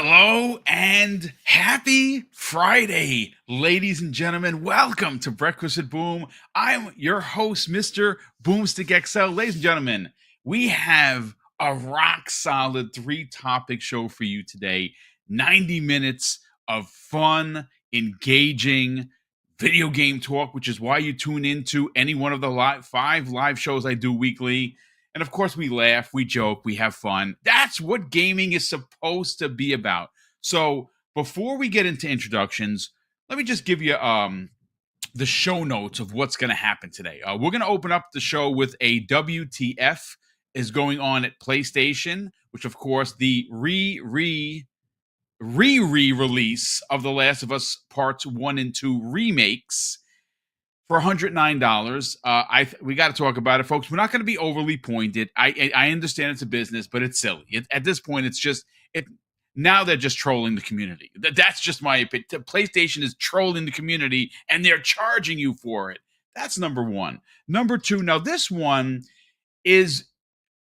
Hello and happy Friday, ladies and gentlemen. Welcome to Breakfast with Boom. I'm your host, Mr. BoomStick XL. Ladies and gentlemen, we have a rock solid 3-topic show for you today. 90 minutes of fun, engaging video game talk, which is why you tune into any one of the 5 live shows I do weekly. And of course, we laugh, we joke, we have fun. That's what gaming is supposed to be about. So before we get into introductions, let me just give you the show notes of what's going to happen today. We're going to open up the show with a WTF is going on at PlayStation, which of course the re-release of The Last of Us Parts 1 and 2 remakes for $109. We got to talk about it, folks. We're not going to be overly pointed. I understand it's a business, but it's silly. At this point, it's just now they're just trolling the community. That's just my opinion. PlayStation is trolling the community, and they're charging you for it. That's number one. Number two, now this one is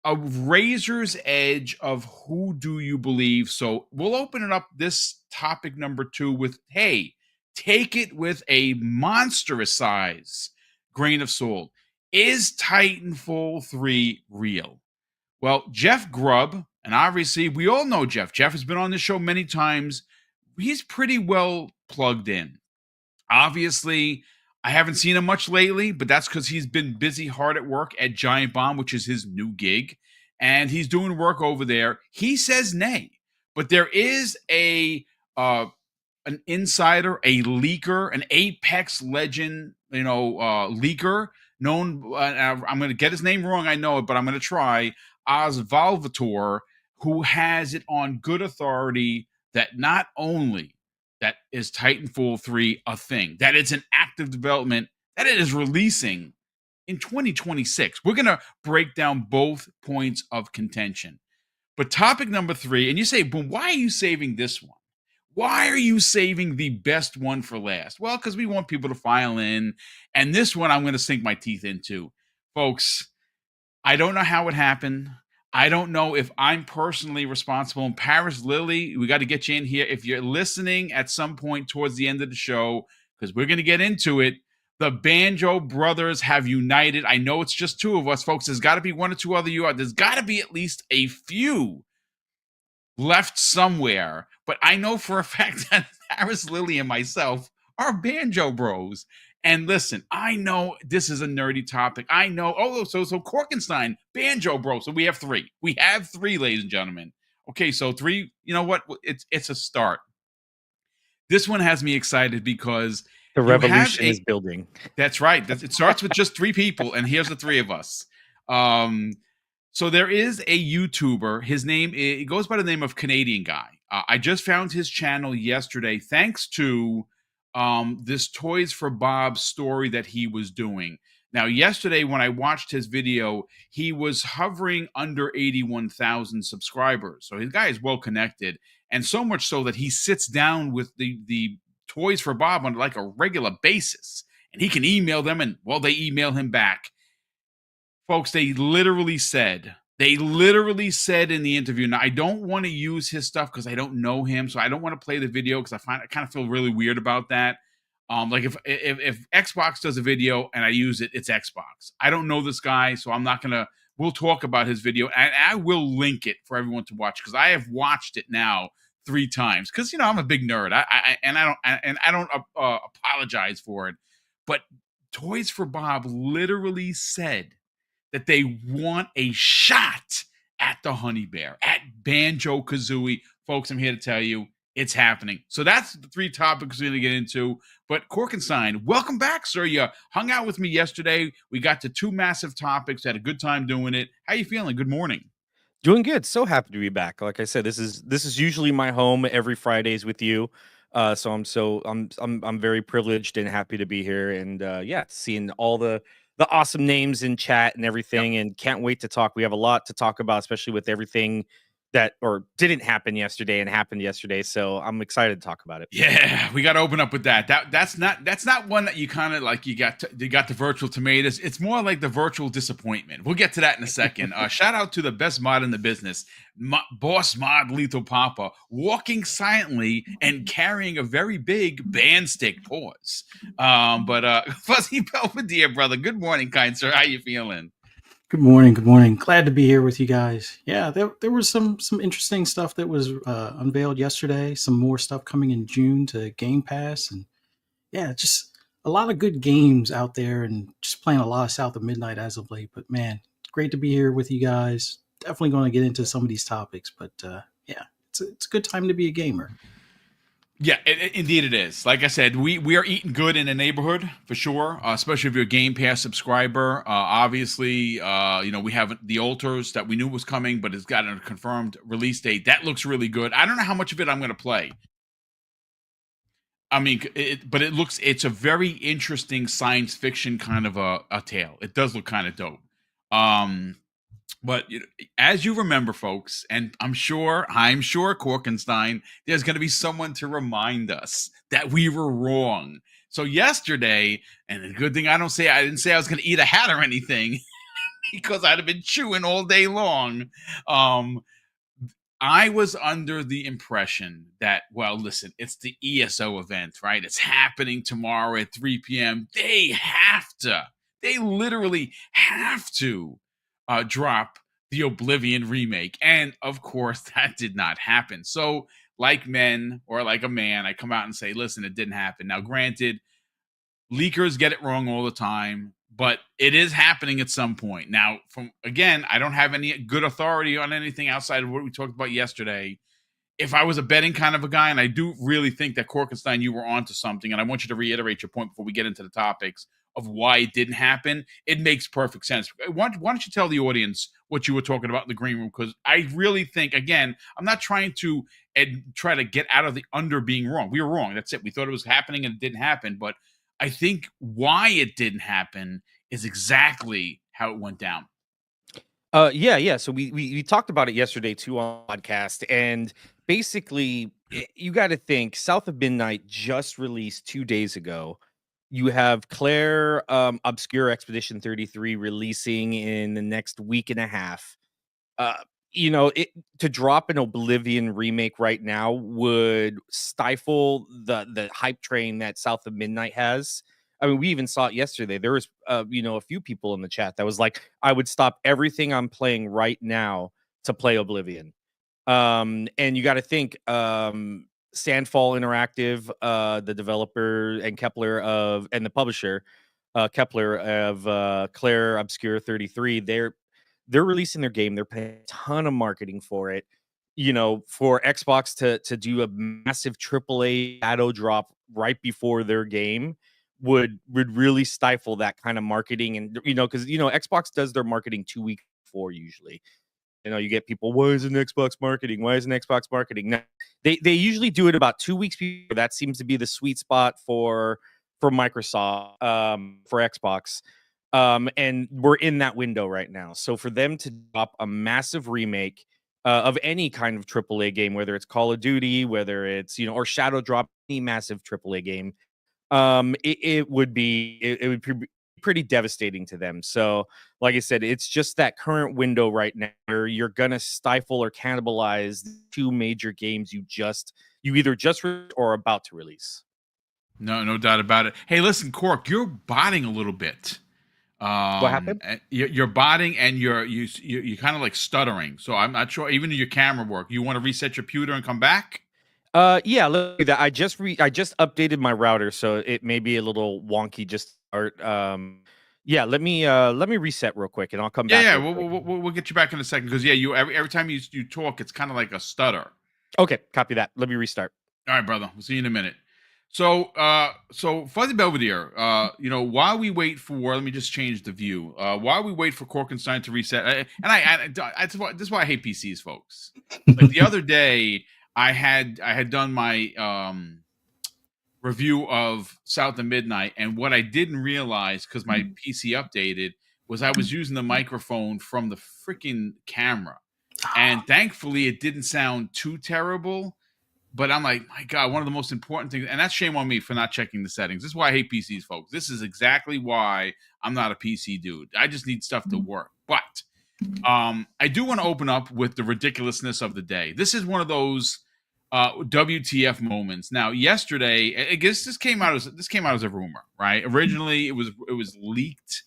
a razor's edge of who do you believe. So we'll open it up, this topic number 2, with, hey, take it with a monstrous size grain of salt. Is Titanfall 3 real? Well, Jeff Grubb, and obviously we all know Jeff. Jeff has been on the show many times. He's pretty well plugged in. Obviously, I haven't seen him much lately, but that's because he's been busy hard at work at Giant Bomb, which is his new gig, and he's doing work over there. He says nay, but there is an insider, a leaker, an Apex legend, leaker known. I'm going to get his name wrong. I know it, but I'm going to try. Osvalvator, who has it on good authority that not only that is Titanfall 3 a thing, that it's an active development, that it is releasing in 2026. We're going to break down both points of contention. But topic number 3, and you say, Boom, why are you saving this one? Why are you saving the best one for last? Well, because we want people to file in. And this one I'm going to sink my teeth into. Folks, I don't know how it happened. I don't know if I'm personally responsible. And Paris Lily, we got to get you in here. If you're listening at some point towards the end of the show, because we're going to get into it, the Banjo brothers have united. I know it's just 2 of us, folks. There's got to be 1 or 2 other you out. There's got to be at least a few left somewhere, but I know for a fact that Paris Lily and myself are Banjo bros. And listen, I know this is a nerdy topic. I know. So Korkenstein, Banjo bro. So we have 3. We have 3, ladies and gentlemen. Okay, so 3. You know what? It's a start. This one has me excited because the revolution is building. That's right. It starts with just 3 people, and here's the 3 of us. So there is a YouTuber. His name, it goes by the name of Canadian Guy. I just found his channel yesterday thanks to this Toys for Bob story that he was doing. Now, yesterday when I watched his video, he was hovering under 81,000 subscribers. So his guy is well connected, and so much so that he sits down with the Toys for Bob on like a regular basis, and he can email them, and well, they email him back. Folks, they literally said in the interview. Now, I don't want to use his stuff because I don't know him, so I don't want to play the video because I kind of feel really weird about that. Like if Xbox does a video and I use it, it's Xbox. I don't know this guy, so I'm not gonna. We'll talk about his video, and I will link it for everyone to watch because I have watched it now 3 times because I'm a big nerd. I don't apologize for it, but Toys for Bob literally said that they want a shot at the Honey Bear, at Banjo Kazooie. Folks, I'm here to tell you, it's happening. So that's the 3 topics we're going to get into. But Korkenstein, welcome back, sir. You hung out with me yesterday. We got to 2 massive topics, had a good time doing it. How you feeling? Good morning. Doing good. So happy to be back. Like I said, this is usually my home every Fridays with you. So I'm very privileged and happy to be here, and seeing all the awesome names in chat and everything, and can't wait to talk. We have a lot to talk about, especially with everything that or didn't happen yesterday and happened yesterday. So I'm excited to talk about it. Yeah, we got to open up with that. That's not one that you kind of like. You got the virtual tomatoes. It's more like the virtual disappointment. We'll get to that in a second. Shout out to the best mod in the business, Boss Mod Lethal Papa, walking silently and carrying a very big band stick. Pause. But Fuzzy Belvedere, brother. Good morning, kind sir. How you feeling? Good morning. Good morning. Glad to be here with you guys. Yeah, there was some interesting stuff that was unveiled yesterday. Some more stuff coming in June to Game Pass, and yeah, just a lot of good games out there, and just playing a lot of South of Midnight as of late. But man, great to be here with you guys. Definitely going to get into some of these topics, but yeah, it's a good time to be a gamer. Yeah, indeed it is. Like I said, we are eating good in the neighborhood for sure, especially if you're a Game Pass subscriber. Obviously, we have the Altars that we knew was coming, but it's got a confirmed release date. That looks really good. I don't know how much of it I'm going to play. I mean, it's a very interesting science fiction kind of a tale. It does look kind of dope. But as you remember, folks, and I'm sure Korkenstein, there's going to be someone to remind us that we were wrong. So yesterday, and the good thing I didn't say I was going to eat a hat or anything because I'd have been chewing all day long. I was under the impression that, well, listen, it's the ESO event, right? It's happening tomorrow at 3 p.m. They literally have to drop the Oblivion remake. And of course, that did not happen. So, like men or like a man, I come out and say, listen, it didn't happen. Now, granted, leakers get it wrong all the time, but it is happening at some point. Now, I don't have any good authority on anything outside of what we talked about yesterday. If I was a betting kind of a guy, and I do really think that Korkenstein, you were onto something, and I want you to reiterate your point before we get into the topics of why it didn't happen. It makes perfect sense. Why don't you tell the audience what you were talking about in the green room? Because I really think, again, I'm not trying to try to get out of the under being wrong. We were wrong. That's it. We thought it was happening and it didn't happen. But I think why it didn't happen is exactly how it went down. Yeah. So we talked about it yesterday too on the podcast, and basically you got to think South of Midnight just released 2 days ago. You have Claire Obscure Expedition 33 releasing in the next week and a half. To drop an Oblivion remake right now would stifle the hype train that South of Midnight has. I mean, we even saw it yesterday. There was a few people in the chat that was like, I would stop everything I'm playing right now to play Oblivion. And you got to think Sandfall Interactive, the developer and the publisher Kepler of Claire Obscure 33, they're releasing their game. They're paying a ton of marketing for it. For Xbox to do a massive AAA shadow drop right before their game would really stifle that kind of marketing. And because Xbox does their marketing 2 weeks before usually. You get people, why isn't Xbox marketing? Now, they usually do it about 2 weeks before. That seems to be the sweet spot for Microsoft, for Xbox. And we're in that window right now. So for them to drop a massive remake of any kind of AAA game, whether it's Call of Duty, whether it's, or Shadow drop any massive AAA game, it would be pretty devastating to them. So like I said, it's just that current window right now where you're gonna stifle or cannibalize two major games you either just or about to release. No doubt about it. Hey, listen, Cork, you're botting a little bit. What happened? You're botting and you're kind of like stuttering. So I'm not sure. Even in your camera work, you want to reset your computer and come back? Yeah, look at that. I just updated my router, so it may be a little wonky. Just start. Yeah, let me reset real quick, and I'll come back. Yeah, we'll get you back in a second because you every time you talk, it's kind of like a stutter. Okay, copy that. Let me restart. All right, brother. We'll see you in a minute. So Fuzzy Belvedere, while we wait for, let me just change the view. While we wait for Korkenstein to reset, this is why I hate PCs, folks. Like the other day, I had done my review of South of Midnight, and what I didn't realize because my PC updated was I was using the microphone from the freaking camera. And thankfully, it didn't sound too terrible. But I'm like, my God, one of the most important things, and that's shame on me for not checking the settings. This is why I hate PCs, folks. This is exactly why I'm not a PC dude. I just need stuff to work. But I do want to open up with the ridiculousness of the day. This is one of those WTF moments. Now, yesterday, I guess this came out as a rumor, right? Originally, it was leaked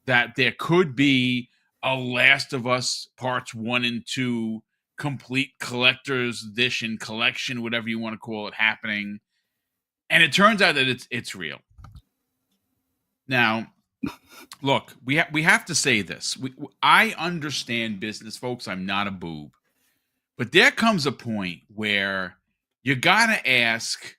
that there could be a Last of Us Parts 1 and 2 complete collector's edition collection, whatever you want to call it, happening. And it turns out that it's real. Now, look, we have to say this. I understand business, folks. I'm not a boob. But there comes a point where you got to ask,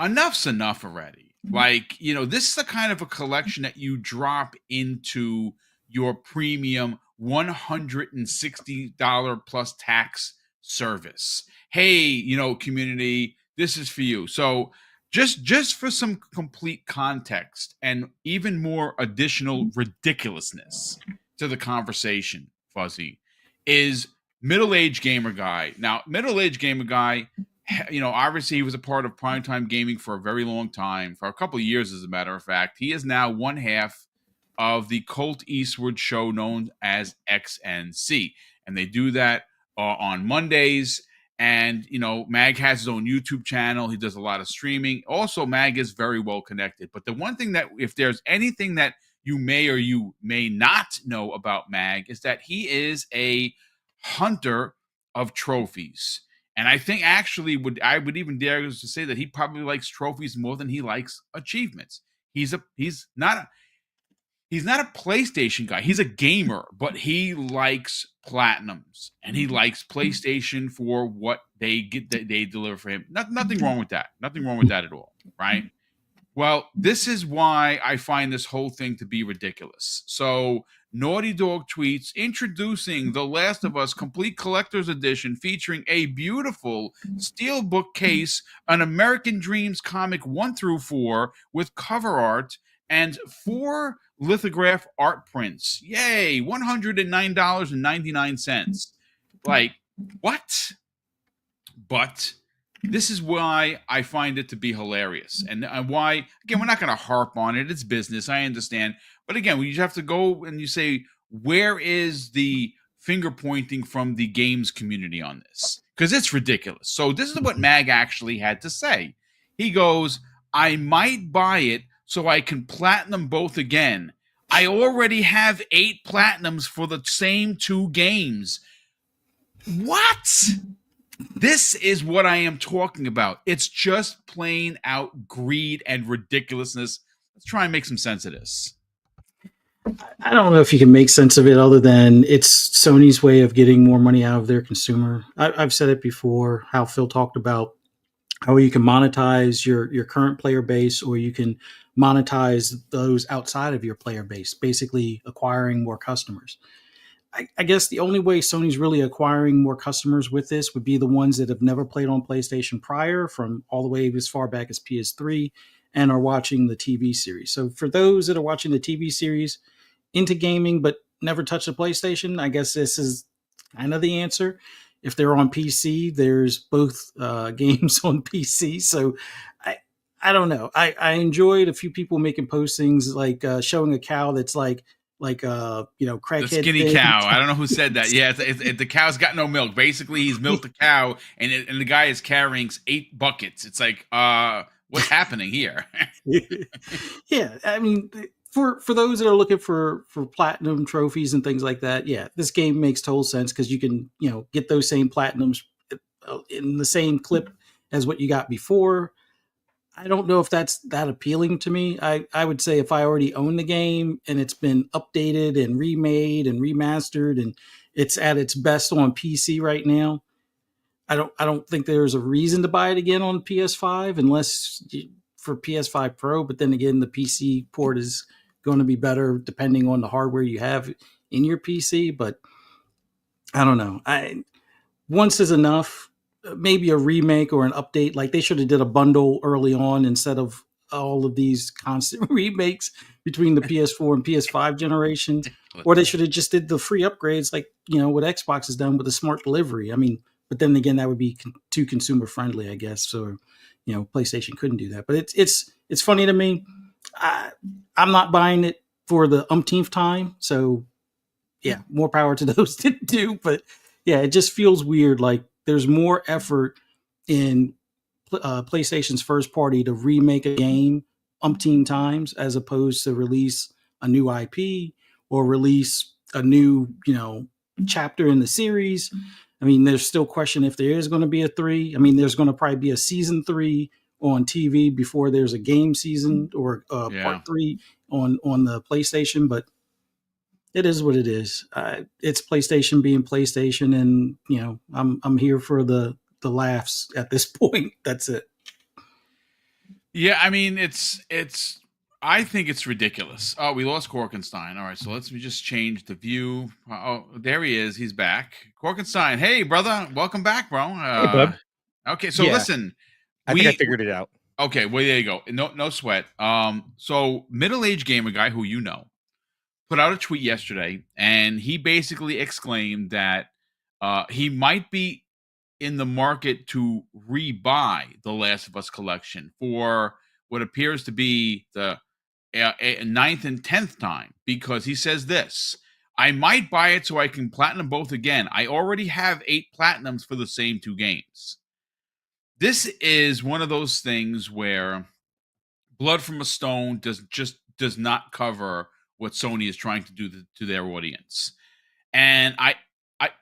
enough's enough already. Like, this is the kind of a collection that you drop into your premium $160 plus tax service. Hey, community, this is for you. So just for some complete context and even more additional ridiculousness to the conversation, Fuzzy, is middle-aged gamer guy. Now, middle-aged gamer guy, obviously he was a part of primetime gaming for a very long time, for a couple of years, as a matter of fact. He is now one half of the Colt Eastwood show known as XNC. And they do that on Mondays. And, Mag has his own YouTube channel. He does a lot of streaming. Also, Mag is very well connected. But the one thing that, if there's anything that you may or you may not know about Mag, is that he is a hunter of trophies. And I think actually I would even dare to say that he probably likes trophies more than he likes achievements. He's not a PlayStation guy. He's a gamer, but he likes platinums and he likes PlayStation for what they deliver for him. Nothing wrong with that. Nothing wrong with that at all, right? Well, this is why I find this whole thing to be ridiculous. So, Naughty Dog tweets introducing The Last of Us Complete Collector's Edition featuring a beautiful steelbook case, an American Dreams comic 1 through 4 with cover art, and 4 lithograph art prints. Yay, $109.99. Like, what? But this is why I find it to be hilarious. And why, again, we're not going to harp on it. It's business. I understand. But again, we have to go and you say, where is the finger pointing from the games community on this? Because it's ridiculous. So this is what Mag actually had to say. He goes, I might buy it so I can platinum both again. I already have 8 platinums for the same 2 games. What? This is what I am talking about. It's just plain out greed and ridiculousness. Let's try and make some sense of this. I don't know if you can make sense of it other than it's Sony's way of getting more money out of their consumer. I've said it before, how Phil talked about how you can monetize your current player base, or you can monetize those outside of your player base, basically acquiring more customers. I guess the only way Sony's really acquiring more customers with this would be the ones that have never played on PlayStation prior, from all the way as far back as PS3, and are watching the TV series. So for those that are watching the TV series into gaming but never touched a PlayStation, I guess this is kind of the answer. If they're on PC, there's both games on PC. So I don't know. I enjoyed a few people making postings like showing a cow that's like crackhead. The skinny thing. cow. I don't know who said that. Yeah, the cow's got no milk. Basically, he's milked a cow, and the guy is carrying 8 buckets. It's like, what's happening here? Yeah, I mean, for those that are looking for platinum trophies and things like that, yeah, this game makes total sense because you can get those same platinums in the same clip as what you got before. I don't know if that's that appealing to me. I would say if I already own the game and it's been updated and remade and remastered and it's at its best on PC right now, I don't think there's a reason to buy it again on PS5 unless for PS5 Pro. But then again, the PC port is going to be better depending on the hardware you have in your PC. But I don't know. Once is enough. Maybe a remake or an update. Like they should have did a bundle early on instead of all of these constant remakes between the PS4 and PS5 generation. Or they should have just did the free upgrades like, what Xbox has done with the smart delivery. I mean, but then again, that would be too consumer friendly, I guess. So, PlayStation couldn't do that. But it's funny to me. I'm not buying it for the umpteenth time. So, yeah, more power to those that do. But yeah, it just feels weird. Like there's more effort in PlayStation's first party to remake a game umpteen times as opposed to release a new IP or release a new, chapter in the series. I mean, there's still question if there is going to be a 3. I mean, there's going to probably be a season 3 on TV before there's a game season or part 3 on the PlayStation, but it is what it is. It's PlayStation being PlayStation, and I'm here for the laughs at this point. That's it. Yeah, I mean, it's. I think it's ridiculous. Oh, we lost Korkenstein. All right, so let's just change the view. Oh, there he is. He's back. Korkenstein, hey, brother. Welcome back, bro. Hey, bub. Okay, so listen. I think I figured it out. Okay, well, there you go. No sweat. So middle-aged gamer guy who put out a tweet yesterday, and he basically exclaimed that he might be in the market to rebuy the Last of Us collection for what appears to be the 9th and 10th time, because he says this: I might buy it so I can platinum both again. I already have 8 platinums for the same 2 games. This is one of those things where Blood from a Stone does not cover what Sony is trying to do to their audience. And I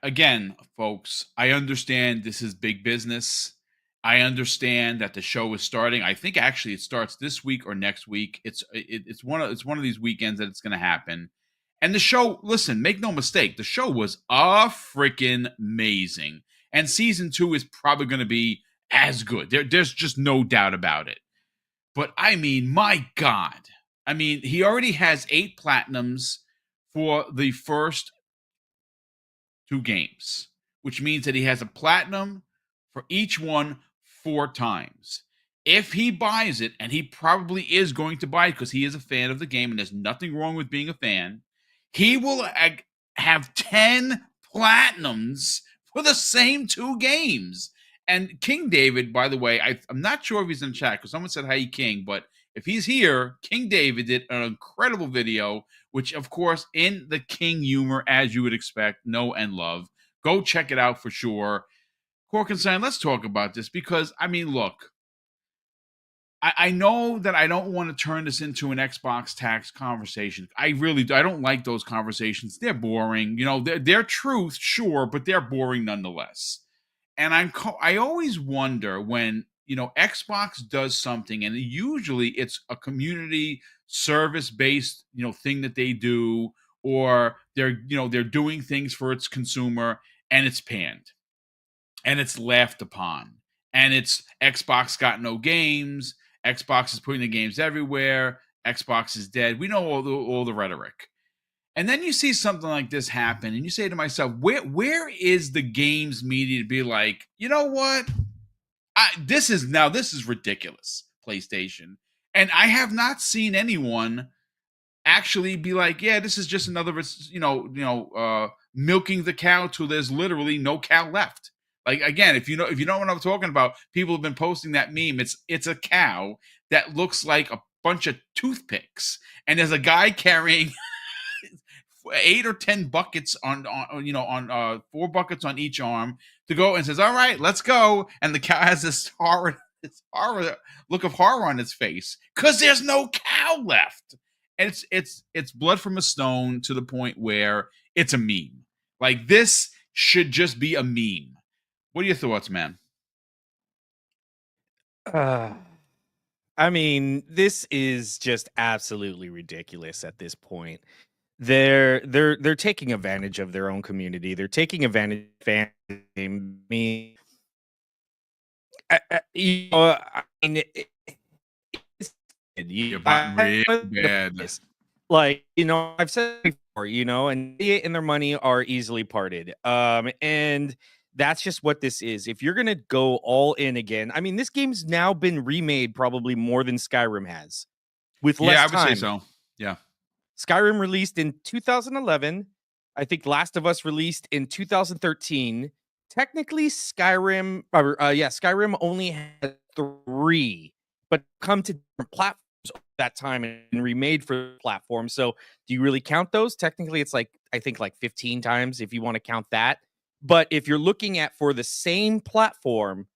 again, folks, I understand this is big business. I understand that the show is starting. I think actually it starts this week or next week. It's one of these weekends that it's going to happen. And the show, listen, make no mistake, the show was freaking amazing. And season 2 is probably going to be as good. There's just no doubt about it. But I mean, my God. I mean, he already has 8 platinums for the first 2 games, which means that he has a platinum for each one 4 times. If he buys it, and he probably is going to buy it because he is a fan of the game, and there's nothing wrong with being a fan, he will have 10 platinums for the same 2 games. And King David, by the way, I'm not sure if he's in chat because someone said, "Hey, King," but if he's here, King David did an incredible video, which, of course, in the King humor, as you would expect, know and love. Go check it out for sure. Korkenstein, let's talk about this because, I mean, look, I know that I don't want to turn this into an Xbox tax conversation. I really do. I don't like those conversations. They're boring. They're truth, sure, but they're boring nonetheless. And I always wonder when, Xbox does something, and usually it's a community service-based, thing that they do, or they're doing things for its consumer, and it's panned, and it's laughed upon, and it's Xbox got no games, Xbox is putting the games everywhere, Xbox is dead. We know all the rhetoric. And then you see something like this happen, and you say to myself, where is the games media to be like, you know what? This is ridiculous, PlayStation. And I have not seen anyone actually be like, yeah, this is just another, milking the cow till there's literally no cow left. Like, again, if you know what I'm talking about, people have been posting that meme. It's a cow that looks like a bunch of toothpicks, and there's a guy carrying 8 or 10 buckets on 4 buckets on each arm to go, and says, "All right, let's go." And the cow has this horror look of horror on its face because there's no cow left. And it's Blood from a Stone to the point where it's a meme. Like, this should just be a meme. What are your thoughts, man? I mean, this is just absolutely ridiculous at this point. They're taking advantage of their own community. They're taking advantage of fan me. I mean, You're real bad. Like, I've said before, and they and their money are easily parted. And that's just what this is. If you're gonna go all in again, I mean, this game's now been remade probably more than Skyrim has, with less time. I would say so. Yeah. Skyrim released in 2011. I think Last of Us released in 2013. Technically, Skyrim only had 3, but come to different platforms that time and remade for platforms. So, do you really count those? Technically, it's like I think like 15 times if you want to count that. But if you're looking at for the same platform,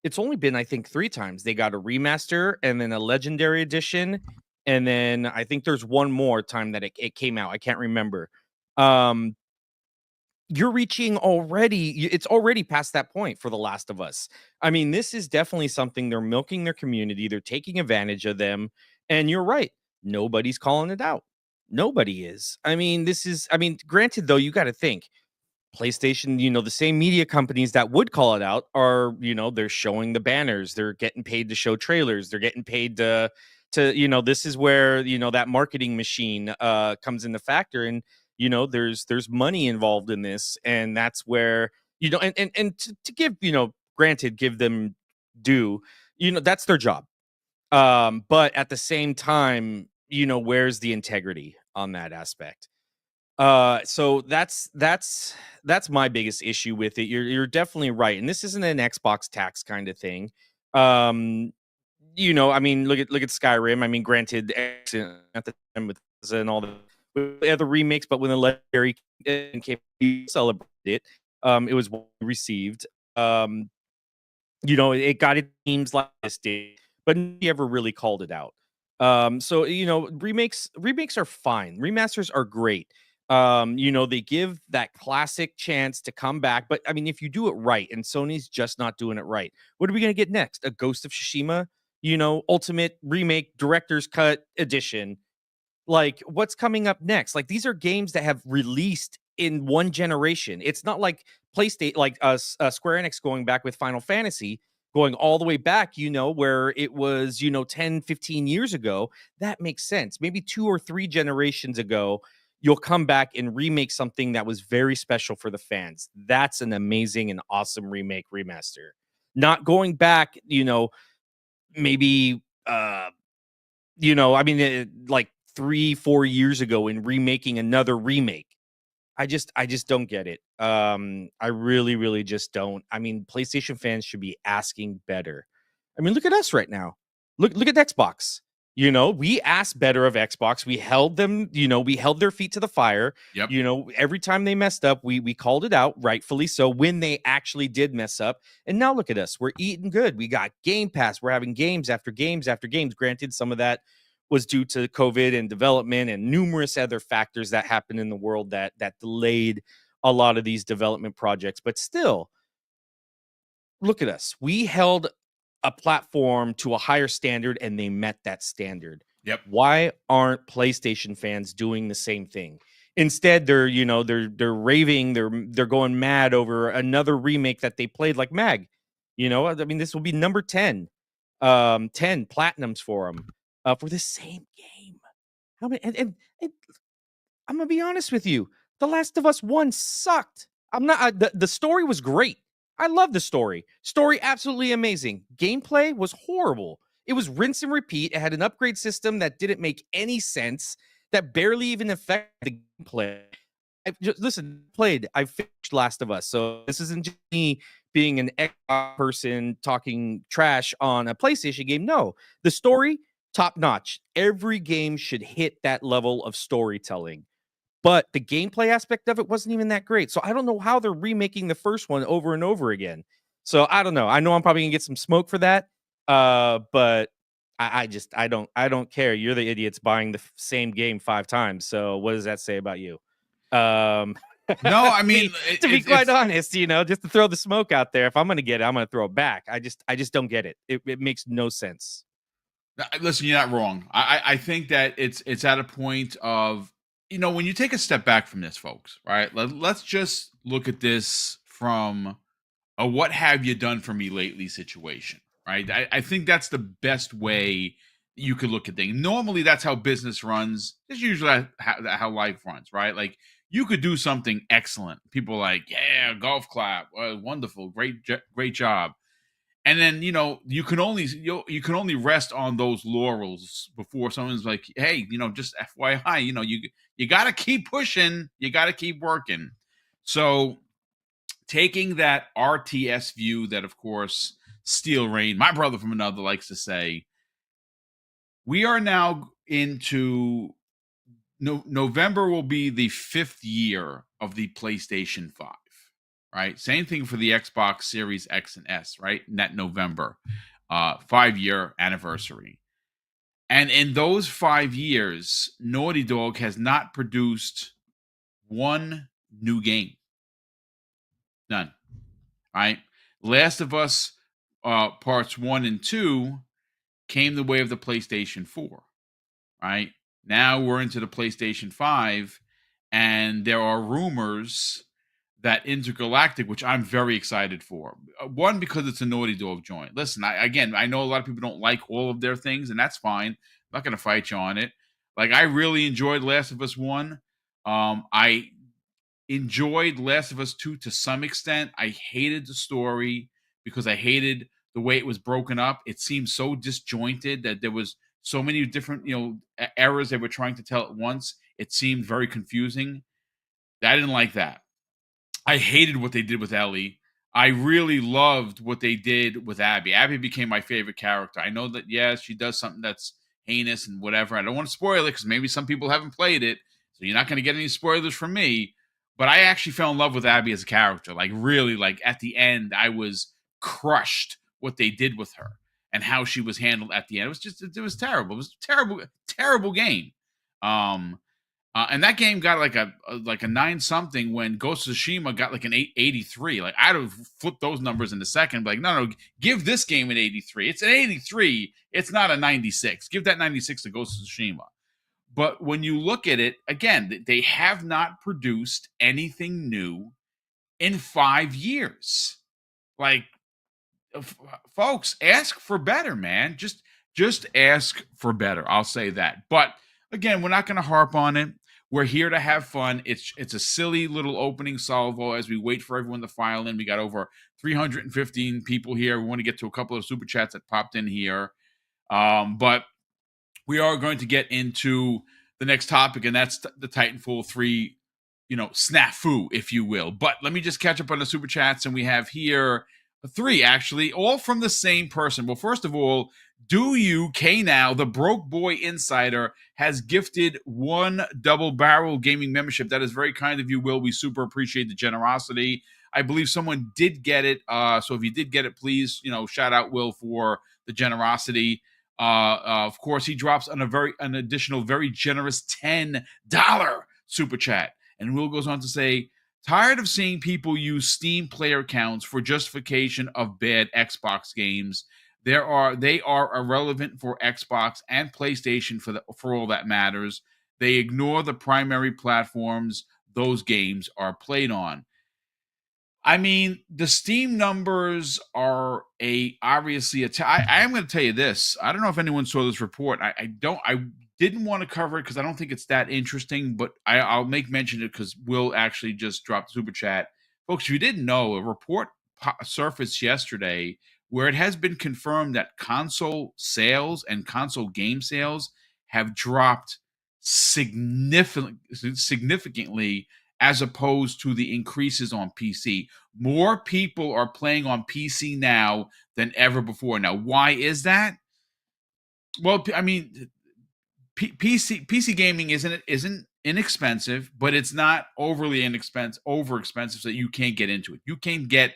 it's only been I think 3 times. They got a remaster and then a legendary edition, and then I think there's one more time that it came out. I can't remember. Um, you're reaching already it's already past that point for The Last of Us. I mean, this is definitely something they're milking their community, they're taking advantage of them, and you're right, nobody's calling it out. Nobody is. I mean, granted though, you got to think PlayStation, the same media companies that would call it out are, they're showing the banners, they're getting paid to show trailers, they're getting paid this is where, that marketing machine comes into factor. And, there's money involved in this. And that's where, and to give, granted, give them due, that's their job. But at the same time, where's the integrity on that aspect? So that's my biggest issue with it. You're definitely right, and this isn't an Xbox tax kind of thing. I mean, look at Skyrim. I mean, granted, at the time with and all the other remakes, but when the legendary came, we celebrated it. It was well received. It got it teams like this did, but nobody ever really called it out. So remakes are fine. Remasters are great. They give that classic chance to come back. But I mean, if you do it right, and Sony's just not doing it right, what are we gonna get next? A Ghost of Tsushima, Ultimate Remake Director's Cut Edition. Like, what's coming up next? Like, these are games that have released in one generation. It's not like PlayStation, like Square Enix going back with Final Fantasy, going all the way back, where it was, 10, 15 years ago. That makes sense. Maybe 2 or 3 generations ago, you'll come back and remake something that was very special for the fans. That's an amazing and awesome remaster. Not going back, maybe, like 3-4 years ago and remaking another remake. I just don't get it. I really, really just don't. I mean, PlayStation fans should be asking better. I mean, look at us right now. Look at Xbox. We asked better of Xbox. We held them, we held their feet to the fire. Yep. Every time they messed up, we called it out, rightfully so, when they actually did mess up. And now look at us. We're eating good. We got Game Pass. We're having games after games after games. Granted, some of that was due to COVID and development and numerous other factors that happened in the world that delayed a lot of these development projects. But still, look at us. We held a platform to a higher standard and they met that standard. Yep. Why aren't PlayStation fans doing the same thing? Instead, they're raving, they're going mad over another remake that they played, like Mag. I mean, this will be number 10. 10 platinums for them. For the same game. How many? And I'm gonna be honest with you. The Last of Us 1 sucked. The story was great. I love the story. Story absolutely amazing. Gameplay was horrible. It was rinse and repeat. It had an upgrade system that didn't make any sense, that barely even affected the gameplay. I finished Last of Us, so this isn't just me being an Xbox person talking trash on a PlayStation game. No, the story, top notch. Every game should hit that level of storytelling. But the gameplay aspect of it wasn't even that great. So I don't know how they're remaking the first one over and over again. So I don't know. I know I'm probably gonna get some smoke for that. But I don't care. You're the idiots buying the same game 5 times. So what does that say about you? No, I mean, to be quite honest, just to throw the smoke out there, if I'm gonna get it, I'm gonna throw it back. I just don't get it. It makes no sense. Listen, you're not wrong. I think that it's at a point of, when you take a step back from this, folks, right? Let's just look at this from a what have you done for me lately situation, right? I think that's the best way you could look at things. Normally, that's how business runs. It's usually how life runs, right? Like, you could do something excellent. People are like, yeah, golf clap, wonderful, great job. And then you can only rest on those laurels before someone's like, hey, just FYI, you got to keep pushing, you got to keep working. So taking that RTS view that, of course, Steel Rain, my brother from another, likes to say, we are now into November will be the 5th year of the PlayStation 5. Right. Same thing for the Xbox Series X and S, right? In that November, 5-year anniversary. And in those 5 years, Naughty Dog has not produced one new game. None. Right. Last of Us parts 1 and 2 came the way of the PlayStation 4. Right. Now we're into the PlayStation 5, and there are rumors that Intergalactic, which I'm very excited for. One, because it's a Naughty Dog joint. Listen, I know a lot of people don't like all of their things, and that's fine. I'm not going to fight you on it. Like, I really enjoyed Last of Us 1. I enjoyed Last of Us 2 to some extent. I hated the story because I hated the way it was broken up. It seemed so disjointed that there was so many different, errors they were trying to tell at once. It seemed very confusing. I didn't like that. I hated what they did with Ellie. I really loved what they did with Abby. Abby became my favorite character. I know that, yes, she does something that's heinous and whatever. I don't want to spoil it because maybe some people haven't played it, so you're not going to get any spoilers from me. But I actually fell in love with Abby as a character. Like, really, like, at the end, I was crushed what they did with her and how she was handled at the end. It was terrible. It was a terrible game. And that game got like a 9-something when Ghost of Tsushima got like an 83. Like, I'd have flipped those numbers in a second. Like, no, give this game an 83. It's an 83. It's not a 96. Give that 96 to Ghost of Tsushima. But when you look at it, again, they have not produced anything new in 5 years. Like, folks, ask for better, man. Just ask for better. I'll say that. But again, we're not going to harp on it. We're here to have fun. It's a silly little opening salvo as we wait for everyone to file in. We got over 315 people here. We want to get to a couple of super chats that popped in here. But we are going to get into the next topic, and that's the Titanfall 3, snafu, if you will. But let me just catch up on the super chats, and we have here 3, actually, all from the same person. Well, first of all, Do You K Now, the Broke Boy Insider, has gifted 1 Double Barrel Gaming membership. That is very kind of you, Will. We super appreciate the generosity. I believe someone did get it. So if you did get it, please, shout out Will for the generosity. Of course, he drops an additional very generous $10 super chat. And Will goes on to say, tired of seeing people use Steam player counts for justification of bad Xbox games. They are irrelevant for Xbox and PlayStation for all that matters. They ignore the primary platforms those games are played on. I mean, the Steam numbers are obviously I am going to tell you this. I don't know if anyone saw this report. I didn't want to cover it because I don't think it's that interesting, but I'll make mention of it because Will actually just dropped super chat. Folks, if you didn't know, a report surfaced yesterday where it has been confirmed that console sales and console game sales have dropped significantly as opposed to the increases on PC. More people are playing on PC now than ever before. Now, why is that? Well, I mean, PC gaming isn't inexpensive, but it's not overly overexpensive so that you can't get into it. You can get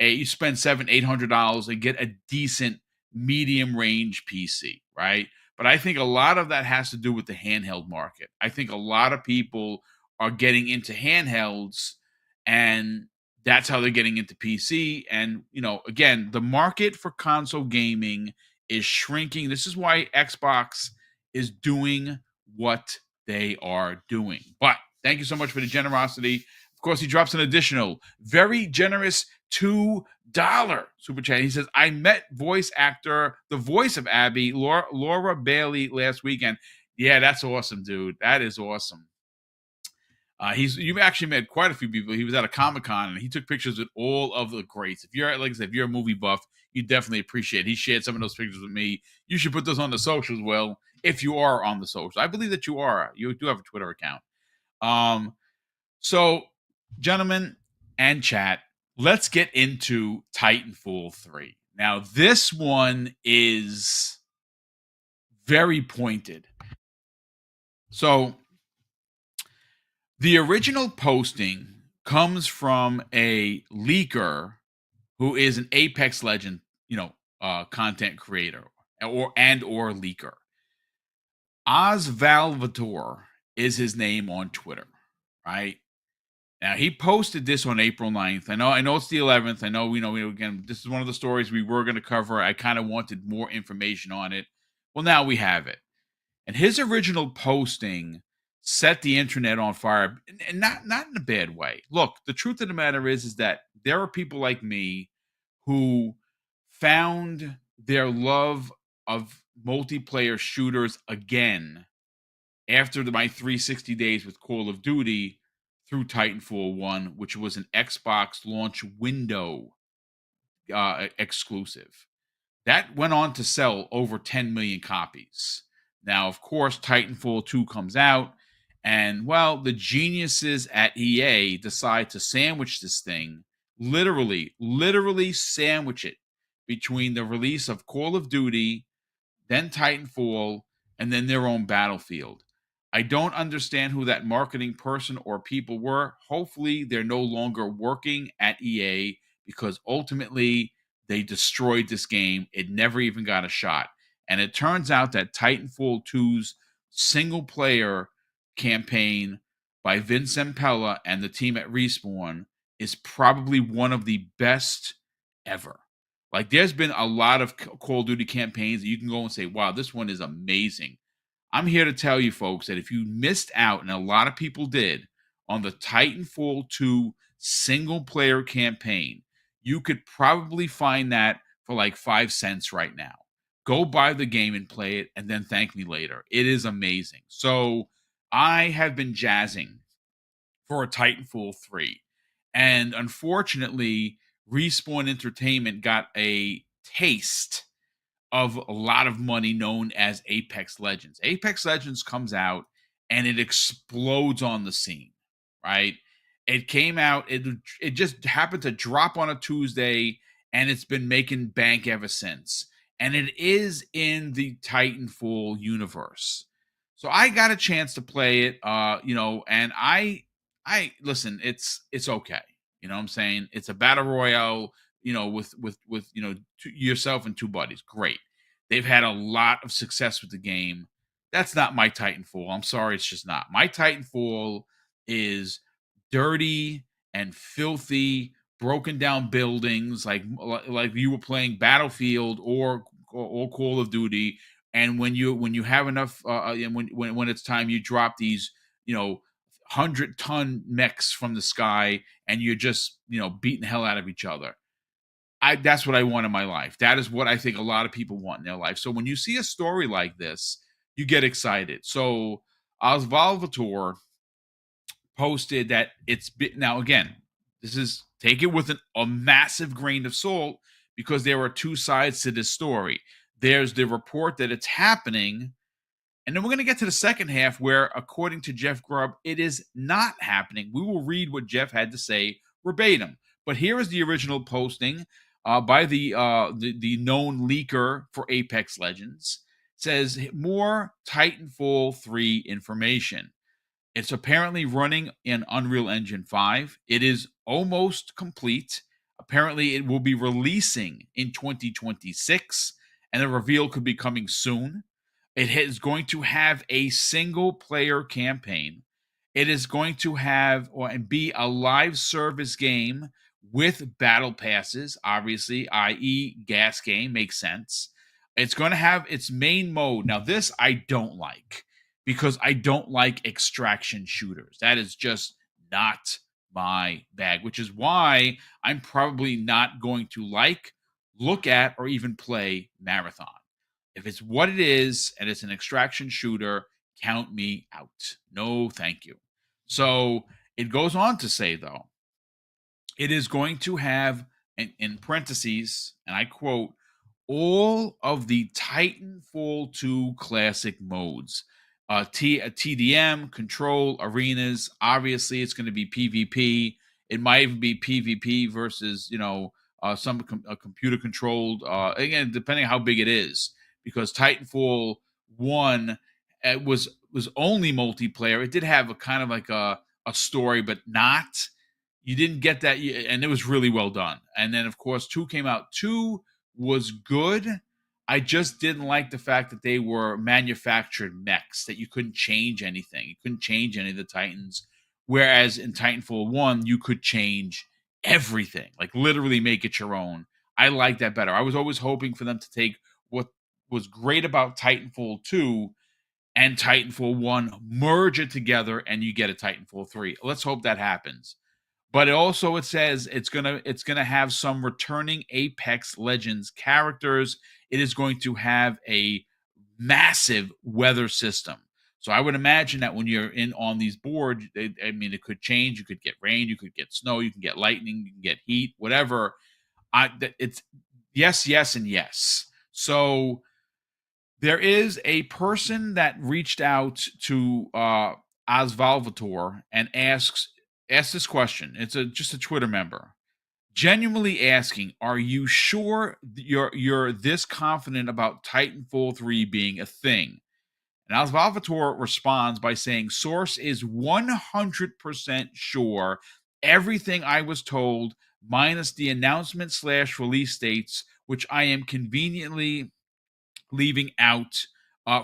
you spend $700-800 and get a decent medium range PC, right? But I think a lot of that has to do with the handheld market. I think a lot of people are getting into handhelds, and that's how they're getting into PC. And, again, the market for console gaming is shrinking. This is why Xbox is doing what they are doing. But thank you so much for the generosity. Of course, he drops an additional, very generous $2 super chat. He says, I met the voice of Abby, Laura Bailey, last weekend. Yeah, that's awesome, dude. That is awesome. You've actually met quite a few people. He was at a Comic-Con and he took pictures with all of the greats. If you're like I said, if you're a movie buff, you definitely appreciate it. He shared some of those pictures with me. You should put those on the socials. Well, if you are on the socials, I believe that you are. You do have a Twitter account. So, gentlemen and chat, let's get into Titanfall 3. Now, this one is very pointed. So, the original posting comes from a leaker who is an Apex Legend, content creator or leaker. Osvalvator is his name on Twitter, right? Now he posted this on April 9th. I know it's the 11th. I know, again, this is one of the stories we were going to cover. I kind of wanted more information on it. Well, now we have it. And his original posting set the internet on fire, and not in a bad way. Look, the truth of the matter is that there are people like me who found their love of multiplayer shooters again after my 360 days with Call of Duty through Titanfall 1, which was an Xbox launch window exclusive. That went on to sell over 10 million copies. Now, of course, Titanfall 2 comes out, and, well, the geniuses at EA decide to sandwich this thing, literally sandwich it between the release of Call of Duty, then Titanfall, and then their own Battlefield. I don't understand who that marketing person or people were. Hopefully, they're no longer working at EA because ultimately they destroyed this game. It never even got a shot. And it turns out that Titanfall 2's single-player campaign by Vince Zampella and the team at Respawn is probably one of the best ever. Like, there's been a lot of Call of Duty campaigns that you can go and say, wow, this one is amazing. I'm here to tell you, folks, that if you missed out, and a lot of people did, on the Titanfall 2 single-player campaign, you could probably find that for like 5 cents right now. Go buy the game and play it, and then thank me later. It is amazing. So I have been jazzing for a Titanfall 3. And unfortunately, Respawn Entertainment got a taste of a lot of money known as Apex Legends. Apex Legends comes out and it explodes on the scene, right? It came out, it just happened to drop on a Tuesday, and it's been making bank ever since. And it is in the Titanfall universe. So I got a chance to play it, and I listen, it's okay. You know what I'm saying? It's a battle royale, with yourself and 2 buddies. Great. They've had a lot of success with the game. That's not my Titanfall. I'm sorry, it's just not. My Titanfall is dirty and filthy, broken down buildings, like you were playing Battlefield or Call of Duty. And when you have enough, and when it's time, you drop these 100-ton mechs from the sky, and you're just beating the hell out of each other. That's what I want in my life. That is what I think a lot of people want in their life. So when you see a story like this, you get excited. So Osvalvator posted that now again, this is, take it with a massive grain of salt, because there are 2 sides to this story. There's the report that it's happening, and then we're going to get to the second half where, according to Jeff Grubb, it is not happening. We will read what Jeff had to say verbatim. But here is the original posting by the known leaker for Apex Legends. It says, more Titanfall 3 information. It's apparently running in Unreal Engine 5. It is almost complete. Apparently, it will be releasing in 2026, and the reveal could be coming soon. It is going to have a single-player campaign. It is going to have and be a live service game with battle passes, obviously, i.e. gas game, makes sense. It's going to have its main mode. Now, this I don't like, because I don't like extraction shooters. That is just not my bag, which is why I'm probably not going to look at, or even play Marathon. If it's what it is, and it's an extraction shooter, count me out. No, thank you. So it goes on to say, though, it is going to have, in parentheses, and I quote, all of the Titanfall 2 classic modes. TDM, control, arenas. Obviously, it's going to be PvP. It might even be PvP versus, some computer controlled. Again, depending on how big it is, because Titanfall 1 was only multiplayer. It did have a kind of like a story, but not. You didn't get that, and it was really well done. And then, of course, 2 came out. 2 was good. I just didn't like the fact that they were manufactured mechs, that you couldn't change anything. You couldn't change any of the Titans. Whereas in Titanfall 1, you could change everything, like literally make it your own. I like that better. I was always hoping for them to take what was great about Titanfall 2 and Titanfall 1, merge it together, and you get a Titanfall 3. Let's hope that happens. But it says it's gonna have some returning Apex Legends characters. It is going to have a massive weather system. So I would imagine that when you're in on these boards, it could change. You could get rain, you could get snow, you can get lightning, you can get heat, whatever. It's yes, yes, and yes. So there is a person that reached out to Osvalvator and asked this question. It's just a Twitter member, genuinely asking, "Are you sure you're this confident about Titanfall 3 being a thing?" And Osvalvator responds by saying, "Source is 100% sure. Everything I was told, minus the announcement / release dates, which I am conveniently leaving out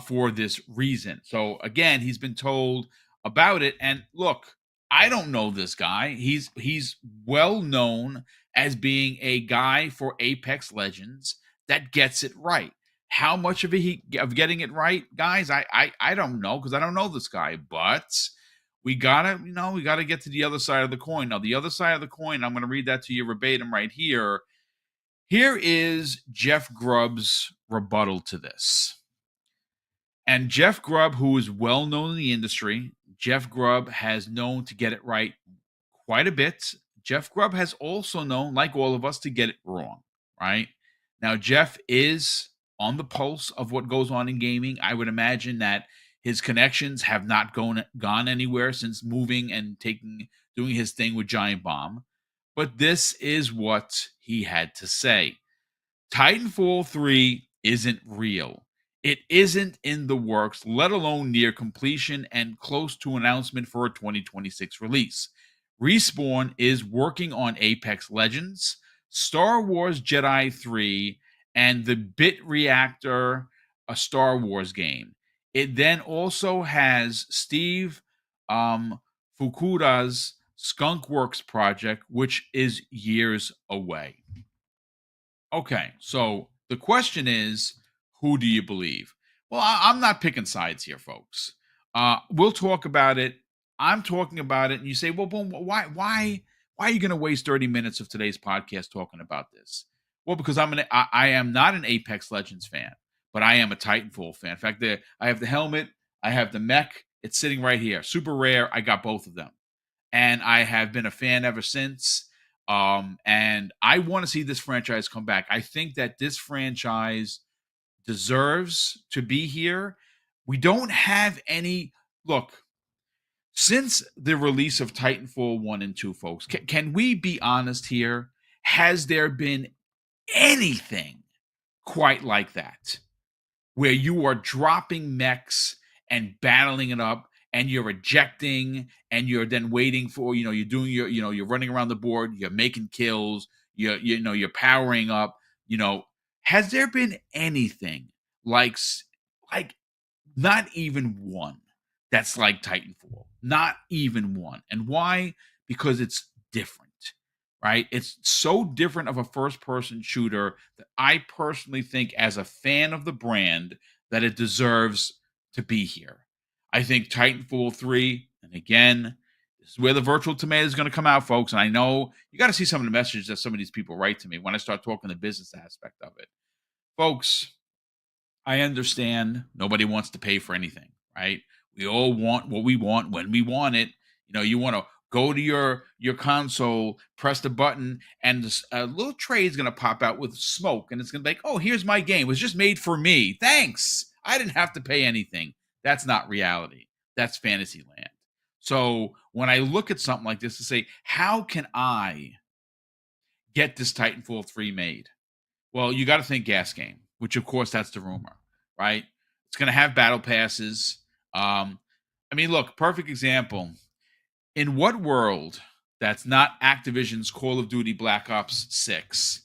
for this reason." So again, he's been told about it. And look, I don't know this guy. He's well known as being a guy for Apex Legends that gets it right. How much of getting it right, guys? I don't know, because I don't know this guy. But we gotta get to the other side of the coin. Now, the other side of the coin, I'm going to read that to you verbatim right here. Here is Jeff Grubb's rebuttal to this. And Jeff Grubb, who is well known in the industry, Jeff Grubb has known to get it right quite a bit. Jeff Grubb has also known, like all of us, to get it wrong, right? Now, Jeff is on the pulse of what goes on in gaming. I would imagine that his connections have not gone anywhere since moving and doing his thing with Giant Bomb. But this is what he had to say. Titanfall 3 isn't real. It isn't in the works, let alone near completion and close to announcement for a 2026 release. Respawn is working on Apex Legends, Star Wars Jedi 3, and the Bit Reactor, a Star Wars game. It then also has Steve Fukuda's Skunkworks project, which is years away. Okay, so the question is, who do you believe? Well, I'm not picking sides here, folks. We'll talk about it. I'm talking about it, and you say, "Well, Boom, why are you going to waste 30 minutes of today's podcast talking about this?" Well, because I am not an Apex Legends fan, but I am a Titanfall fan. In fact, I have the helmet, I have the mech. It's sitting right here, super rare. I got both of them, and I have been a fan ever since. And I want to see this franchise come back. I think that this franchise deserves to be here. We don't have any look since the release of Titanfall 1 and 2, folks. Can we be honest here? Has there been anything quite like that, where you are dropping mechs and battling it up, and you're ejecting, and you're then waiting for, you're doing you're running around the board, you're making kills, you're powering up, has there been anything like not even one that's like Titanfall? Not even one. And why? Because it's different, right? It's so different of a first-person shooter that I personally think, as a fan of the brand, that it deserves to be here. I think Titanfall 3, and again, this is where the virtual tomato is going to come out, folks. And I know you got to see some of the messages that some of these people write to me when I start talking the business aspect of it. Folks, I understand nobody wants to pay for anything, right? We all want what we want when we want it. You want to go to your console, press the button, and a little tray is going to pop out with smoke, and it's going to be like, oh, here's my game. It was just made for me. Thanks. I didn't have to pay anything. That's not reality. That's fantasy land. So when I look at something like this to say, how can I get this Titanfall 3 made? Well, you got to think gas game, which of course that's the rumor, right? It's going to have battle passes. Look, perfect example. In what world that's not Activision's Call of Duty Black Ops 6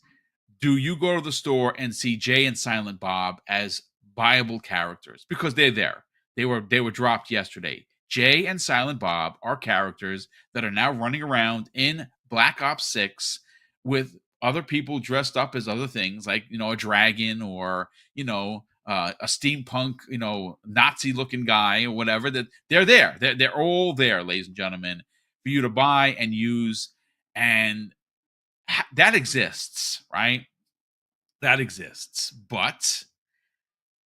do you go to the store and see Jay and Silent Bob as viable characters? Because they're there. They were dropped yesterday. Jay and Silent Bob are characters that are now running around in Black Ops 6 with other people dressed up as other things, like, a dragon or, a steampunk, Nazi-looking guy or whatever. That they're there. They're all there, ladies and gentlemen, for you to buy and use. And that exists, right? That exists. But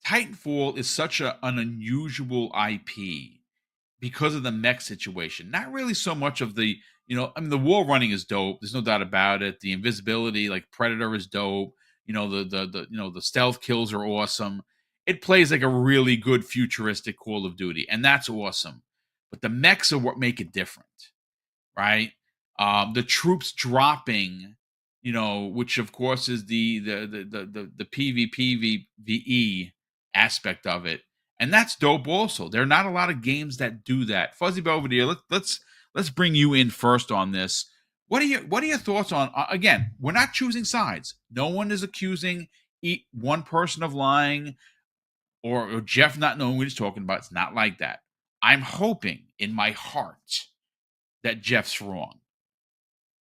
Titanfall is such an unusual IP because of the mech situation. Not really so much of the, the wall running is dope. There's no doubt about it. The invisibility, like Predator, is dope. The stealth kills are awesome. It plays like a really good futuristic Call of Duty, and that's awesome. But the mechs are what make it different, right? The troops dropping, which of course is the PvPvE aspect of it. And that's dope also. There are not a lot of games that do that. Fuzzy Belvedere, let's bring you in first on this. What are your thoughts on, again, we're not choosing sides. No one is accusing one person of lying or Jeff not knowing what he's talking about. It's not like that. I'm hoping in my heart that Jeff's wrong.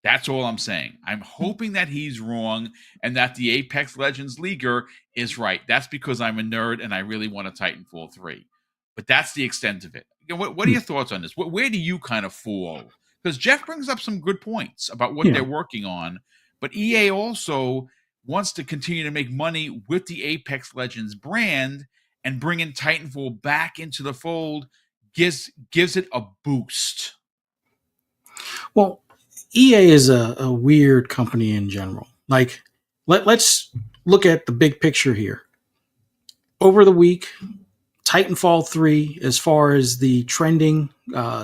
That's all I'm saying. I'm hoping that he's wrong and that the Apex Legends leaguer is right. That's because I'm a nerd and I really want a Titanfall 3. But that's the extent of it. What are your thoughts on this? Where do you kind of fall? Because Jeff brings up some good points about what they're working on. But EA also wants to continue to make money with the Apex Legends brand, and bringing Titanfall back into the fold gives it a boost. Well, EA is a weird company in general. Like, let's look at the big picture here. Over the week, Titanfall 3, as far as the trending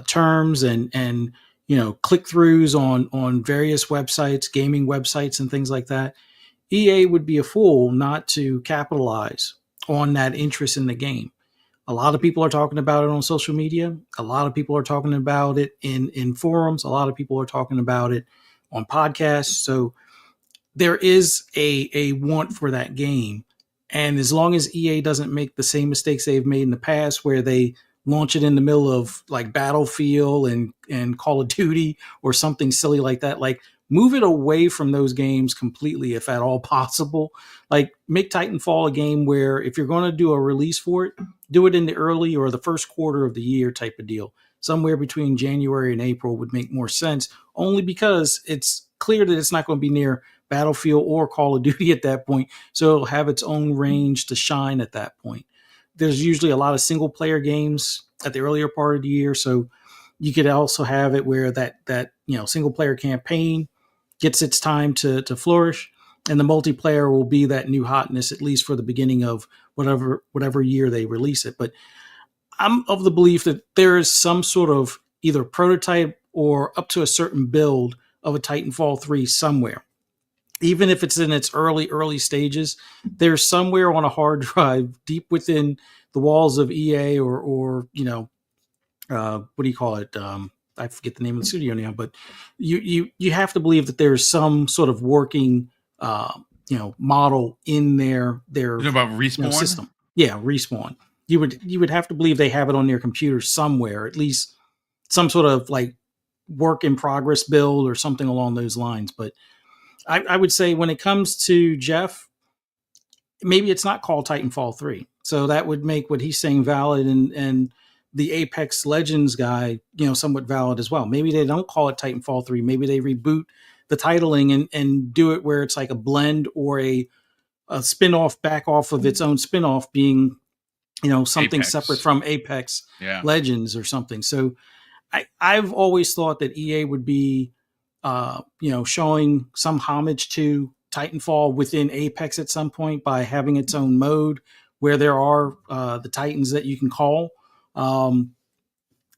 terms and click-throughs on various websites, gaming websites and things like that, EA would be a fool not to capitalize on that interest in the game. A lot of people are talking about it on social media. A lot of people are talking about it in forums. A lot of people are talking about it on podcasts. So there is a want for that game. And as long as EA doesn't make the same mistakes they've made in the past, where they launch it in the middle of like Battlefield and Call of Duty or something silly like that, like move it away from those games completely, if at all possible. Like, make Titanfall a game where if you're going to do a release for it, do it in the early or the first quarter of the year type of deal. Somewhere between January and April would make more sense, only because it's clear that it's not going to be near Battlefield or Call of Duty at that point. So it'll have its own range to shine at that point. There's usually a lot of single player games at the earlier part of the year. So you could also have it where that single player campaign gets its time to flourish, and the multiplayer will be that new hotness, at least for the beginning of whatever year they release it. But I'm of the belief that there is some sort of either prototype or up to a certain build of a Titanfall 3 somewhere. Even if it's in its early stages, there's somewhere on a hard drive deep within the walls of EA or what do you call it? I forget the name of the studio now, but you have to believe that there's some sort of working model in their about Respawn system. Yeah, Respawn. You would have to believe they have it on their computer somewhere, at least some sort of like work in progress build or something along those lines. But I would say when it comes to Jeff, maybe it's not called Titanfall 3. So that would make what he's saying valid, and the Apex Legends guy, somewhat valid as well. Maybe they don't call it Titanfall 3. Maybe they reboot the titling and do it where it's like a blend or a spin-off back off of its own spin-off, being, something Apex. separate from Apex Legends or something. So I've always thought that EA would be, showing some homage to Titanfall within Apex at some point by having its own mode where there are the Titans that you can call. Um,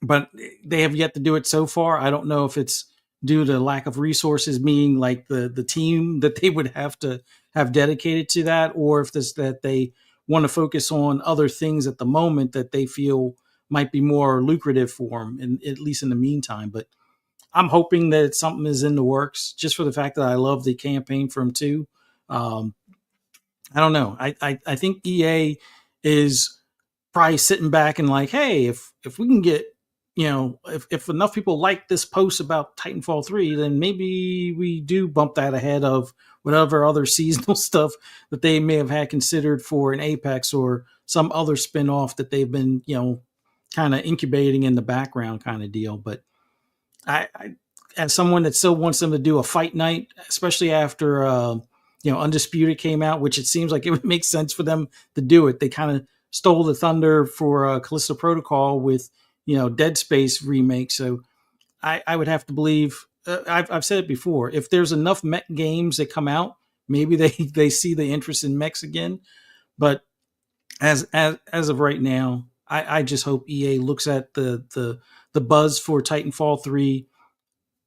but they have yet to do it so far. I don't know if it's due to lack of resources, meaning like the team that they would have to have dedicated to that, or if this that they want to focus on other things at the moment that they feel might be more lucrative for them, at least in the meantime. But I'm hoping that something is in the works, just for the fact that I love the campaign from two. Um, I don't know. I think EA is probably sitting back and like, hey, if we can get, if enough people like this post about Titanfall 3, then maybe we do bump that ahead of whatever other seasonal stuff that they may have had considered for an Apex or some other spin-off that they've been, kind of incubating in the background kind of deal. But I, as someone that still wants them to do a fight night, especially after Undisputed came out, which it seems like it would make sense for them to do it. They kind of stole the thunder for Callisto Protocol with Dead Space remake. So I would have to believe. I've said it before. If there's enough mech games that come out, maybe they see the interest in mechs again. But as of right now, I just hope EA looks at the buzz for Titanfall 3,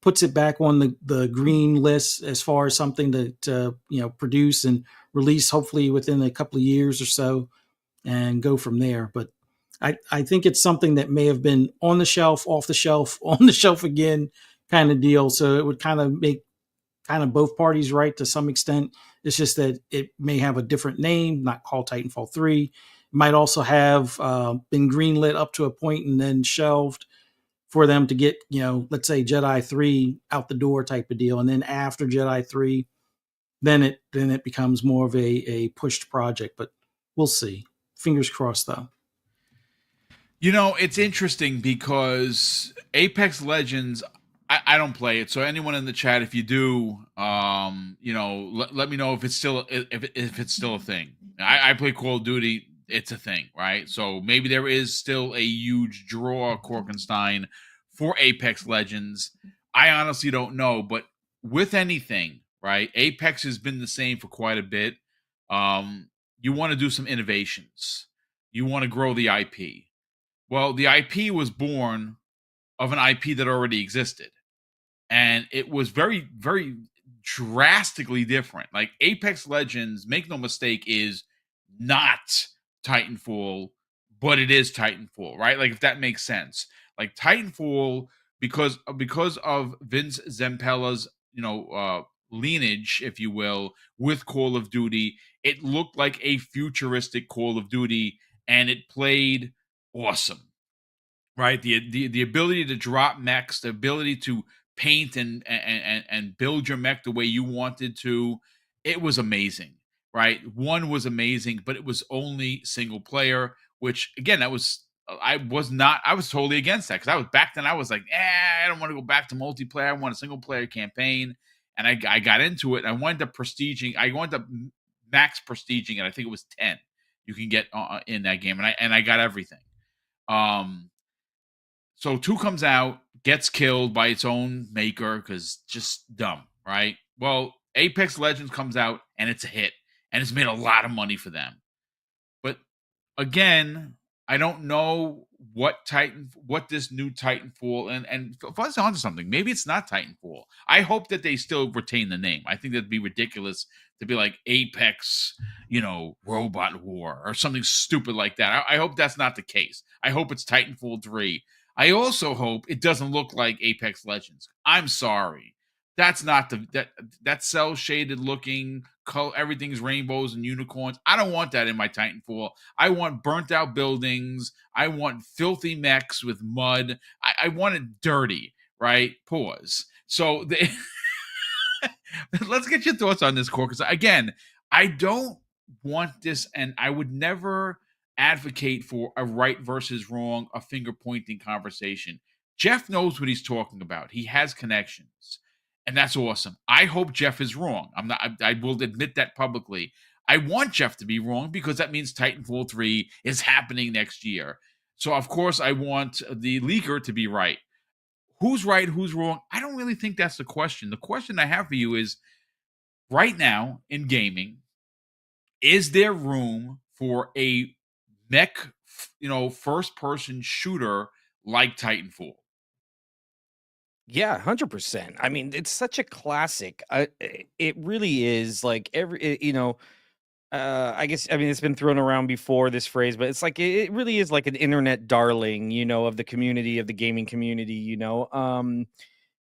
puts it back on the green list as far as something to produce and release, hopefully within a couple of years or so, and go from there. But I think it's something that may have been on the shelf, off the shelf, on the shelf again kind of deal. So it would kind of make kind of both parties right to some extent. It's just that it may have a different name, not called Titanfall 3. It might also have been greenlit up to a point and then shelved for them to get, let's say Jedi 3 out the door type of deal. And then after Jedi 3, then it becomes more of a pushed project. But we'll see. Fingers crossed, though. It's interesting because Apex Legends, I don't play it. So anyone in the chat, if you do, let me know if it's still a thing. I play Call of Duty. It's a thing, right? So maybe there is still a huge draw, Korkenstein, for Apex Legends. I honestly don't know, but with anything, right? Apex has been the same for quite a bit. You want to do some innovations. You want to grow the IP. Well, the IP was born of an IP that already existed. And it was very, very drastically different. Like Apex Legends, make no mistake, is not Titanfall, but it is Titanfall, right? Like if that makes sense. Like Titanfall, because of Vince Zampella's, lineage, if you will, with Call of Duty, it looked like a futuristic Call of Duty, and it played awesome, right? The ability to drop mechs, the ability to paint and build your mech the way you wanted to, it was amazing, right? One was amazing, but it was only single player, which again, I was totally against that, because I was back then, I was like, I don't want to go back to multiplayer. I want a single player campaign. And I got into it. I wound up max prestiging it. I think it was 10 you can get in that game, and I got everything. So 2 comes out, gets killed by its own maker because just dumb, right? Well, Apex Legends comes out and it's a hit, and it's made a lot of money for them. But again, I don't know what this new Titanfall, and Fuzz onto something. Maybe it's not Titanfall. I hope that they still retain the name. I think that'd be ridiculous to be like Apex, Robot War or something stupid like that. I hope that's not the case. I hope it's Titanfall 3. I also hope it doesn't look like Apex Legends. I'm sorry. That's not that cell shaded looking color. Everything's rainbows and unicorns. I don't want that in my Titanfall. I want burnt out buildings. I want filthy mechs with mud. I want it dirty, right? Pause. So let's get your thoughts on this, Core, because again, I don't want this, and I would never advocate for a right versus wrong, a finger pointing conversation. Jeff knows what he's talking about. He has connections, and that's awesome. I hope Jeff is wrong. I will admit that publicly. I want Jeff to be wrong, because that means Titanfall 3 is happening next year. So of course I want the leaker to be right. who's right, who's wrong? I don't really think that's the question. The question I have for you is right now in gaming, is there room for a mech, first person shooter like Titanfall? Yeah, 100%. I mean, it's such a classic. It really is. Like I guess, I mean, it's been thrown around before, this phrase, but it's like it really is like an internet darling, of the community, of the gaming community. It,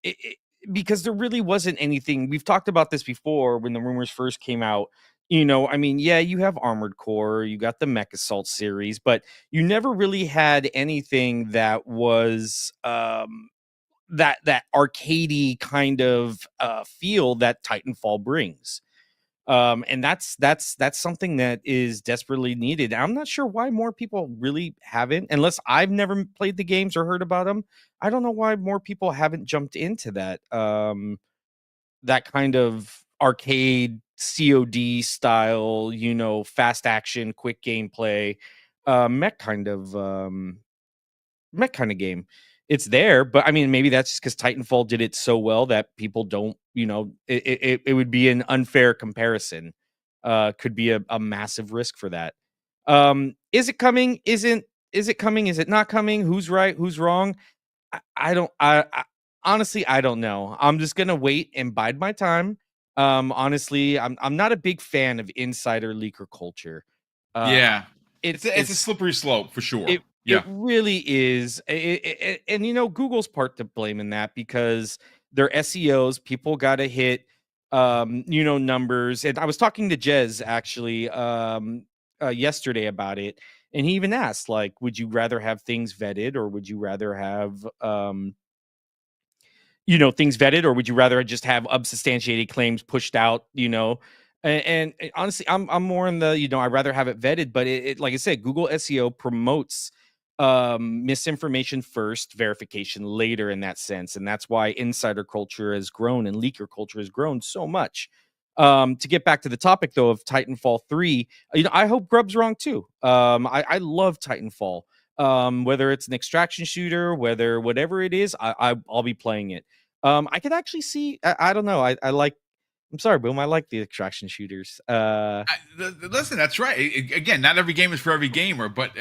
it, because there really wasn't anything. We've talked about this before when the rumors first came out. I mean, yeah, you have Armored Core, you got the Mech Assault series, but you never really had anything that was that arcadey kind of feel that Titanfall brings. And that's something that is desperately needed. I'm not sure why more people really haven't, unless I've never played the games or heard about them. I don't know why more people haven't jumped into that kind of arcade COD style, fast action, quick gameplay, mech kind of mech kind of game. It's there, but I mean, maybe that's just because Titanfall did it so well that people don't, it would be an unfair comparison. Could be a massive risk for that. Is it coming? Is it coming? Is it not coming? Who's right? Who's wrong? I don't. I honestly, I don't know. I'm just gonna wait and bide my time. Honestly, I'm not a big fan of insider leaker culture. Uh, Yeah, it's it's a it's slippery slope for sure. it Yeah, really is. And Google's part to blame in that because their SEOs, people got to hit numbers. And I was talking to Jez actually yesterday about it, and he even asked, like, would you rather have things vetted, or would you rather have things vetted, or would you rather just have unsubstantiated claims pushed out, and honestly, I'm more in the, I'd rather have it vetted, but it like I said, Google SEO promotes misinformation first, verification later in that sense. And that's why insider culture has grown and leaker culture has grown so much. To get back to the topic though of Titanfall 3, I hope Grub's wrong too. I love Titanfall. Whether it's an extraction shooter, whatever it is, I'll be playing it. I could actually see. I don't know. I like. I'm sorry, Boom. I like the extraction shooters. listen, that's right. Again, not every game is for every gamer, but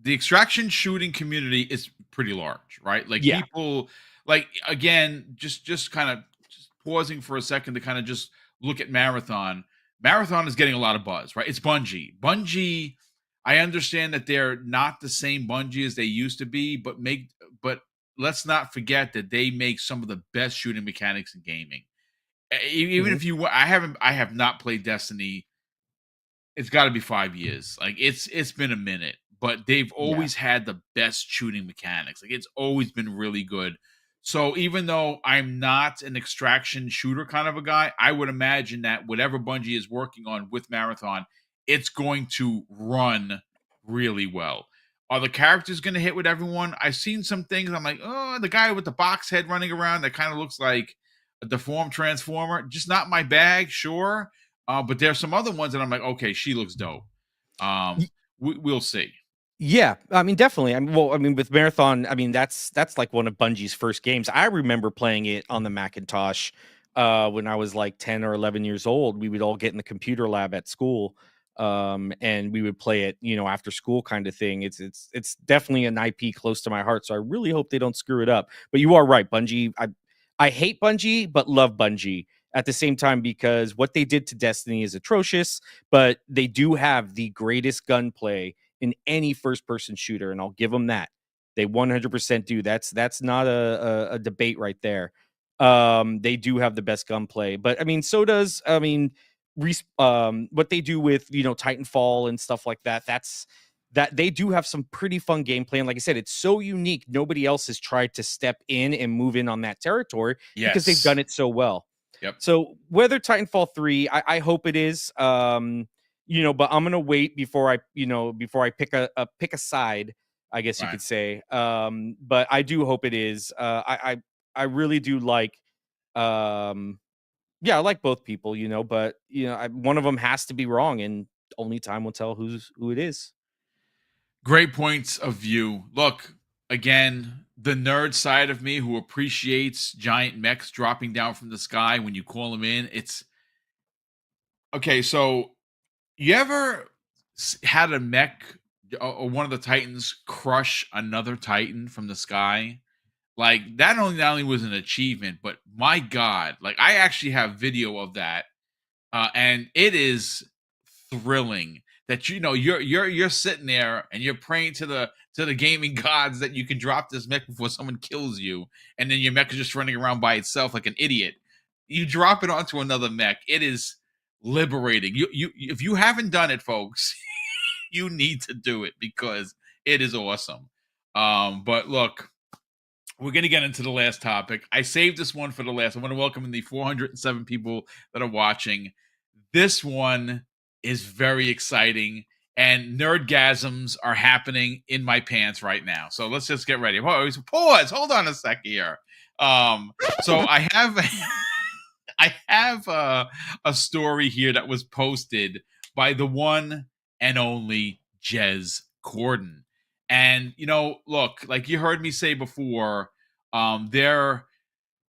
the extraction shooting community is pretty large, right? Like Yeah. people, like again, just kind of just pausing for a second to kind of just look at Marathon. Marathon is getting a lot of buzz, right? It's Bungie. Bungie, I understand that they're not the same Bungie as they used to be, but let's not forget that they make some of the best shooting mechanics in gaming. Even Mhm. if you, I have not played Destiny. It's got to be 5 years. Like it's been a minute, but they've Yeah. always had the best shooting mechanics. Like it's always been really good. So even though I'm not an extraction shooter kind of a guy, I would imagine that whatever Bungie is working on with Marathon, it's going to run really well. Are the characters going to hit with everyone? I've seen some things. I'm like, oh, the guy with the box head running around that kind of looks like a deformed transformer. Just not my bag, sure. But there's some other ones that I'm like, okay, she looks dope. Um, we'll see. Yeah, I mean, definitely. I mean, with Marathon, I mean, that's like one of Bungie's first games. I remember playing it on the Macintosh when I was like 10 or 11 years old. We would all get in the computer lab at school, and we would play it, after school kind of thing. It's definitely an IP close to my heart. So I really hope they don't screw it up. But you are right, Bungie. I hate Bungie, but love Bungie at the same time because what they did to Destiny is atrocious. But they do have the greatest gunplay in any first person shooter, and I'll give them that. They 100% do. That's not a debate right there. They do have the best gunplay, but I mean, so does what they do with Titanfall and stuff like that. That they do have some pretty fun gameplay, and like I said, it's so unique. Nobody else has tried to step in and move in on that territory because they've done Yes. it so well. Yep. So whether Titanfall 3, I hope it is. But I'm gonna wait before I pick a side, I guess you Right. could say. But I do hope it is. I really do like yeah, I like both people, but one of them has to be wrong, and only time will tell who it is. Great points of view. Look, again, the nerd side of me who appreciates giant mechs dropping down from the sky when you call them in. It's okay. So you ever had a mech or one of the Titans crush another Titan from the sky? Like that not only was an achievement, but my God, like I actually have video of that, and it is thrilling that you're sitting there and you're praying to the gaming gods that you can drop this mech before someone kills you, and then your mech is just running around by itself like an idiot. You drop it onto another mech. It is liberating. You if you haven't done it, folks, you need to do it because it is awesome. But look, we're going to get into the last topic. I saved this one for the last. I want to welcome the 407 people that are watching. This one is very exciting, and nerdgasms are happening in my pants right now. So let's just get ready. Pause. Hold on a sec here. So I have I have a story here that was posted by the one and only Jez Corden. And look, like you heard me say before,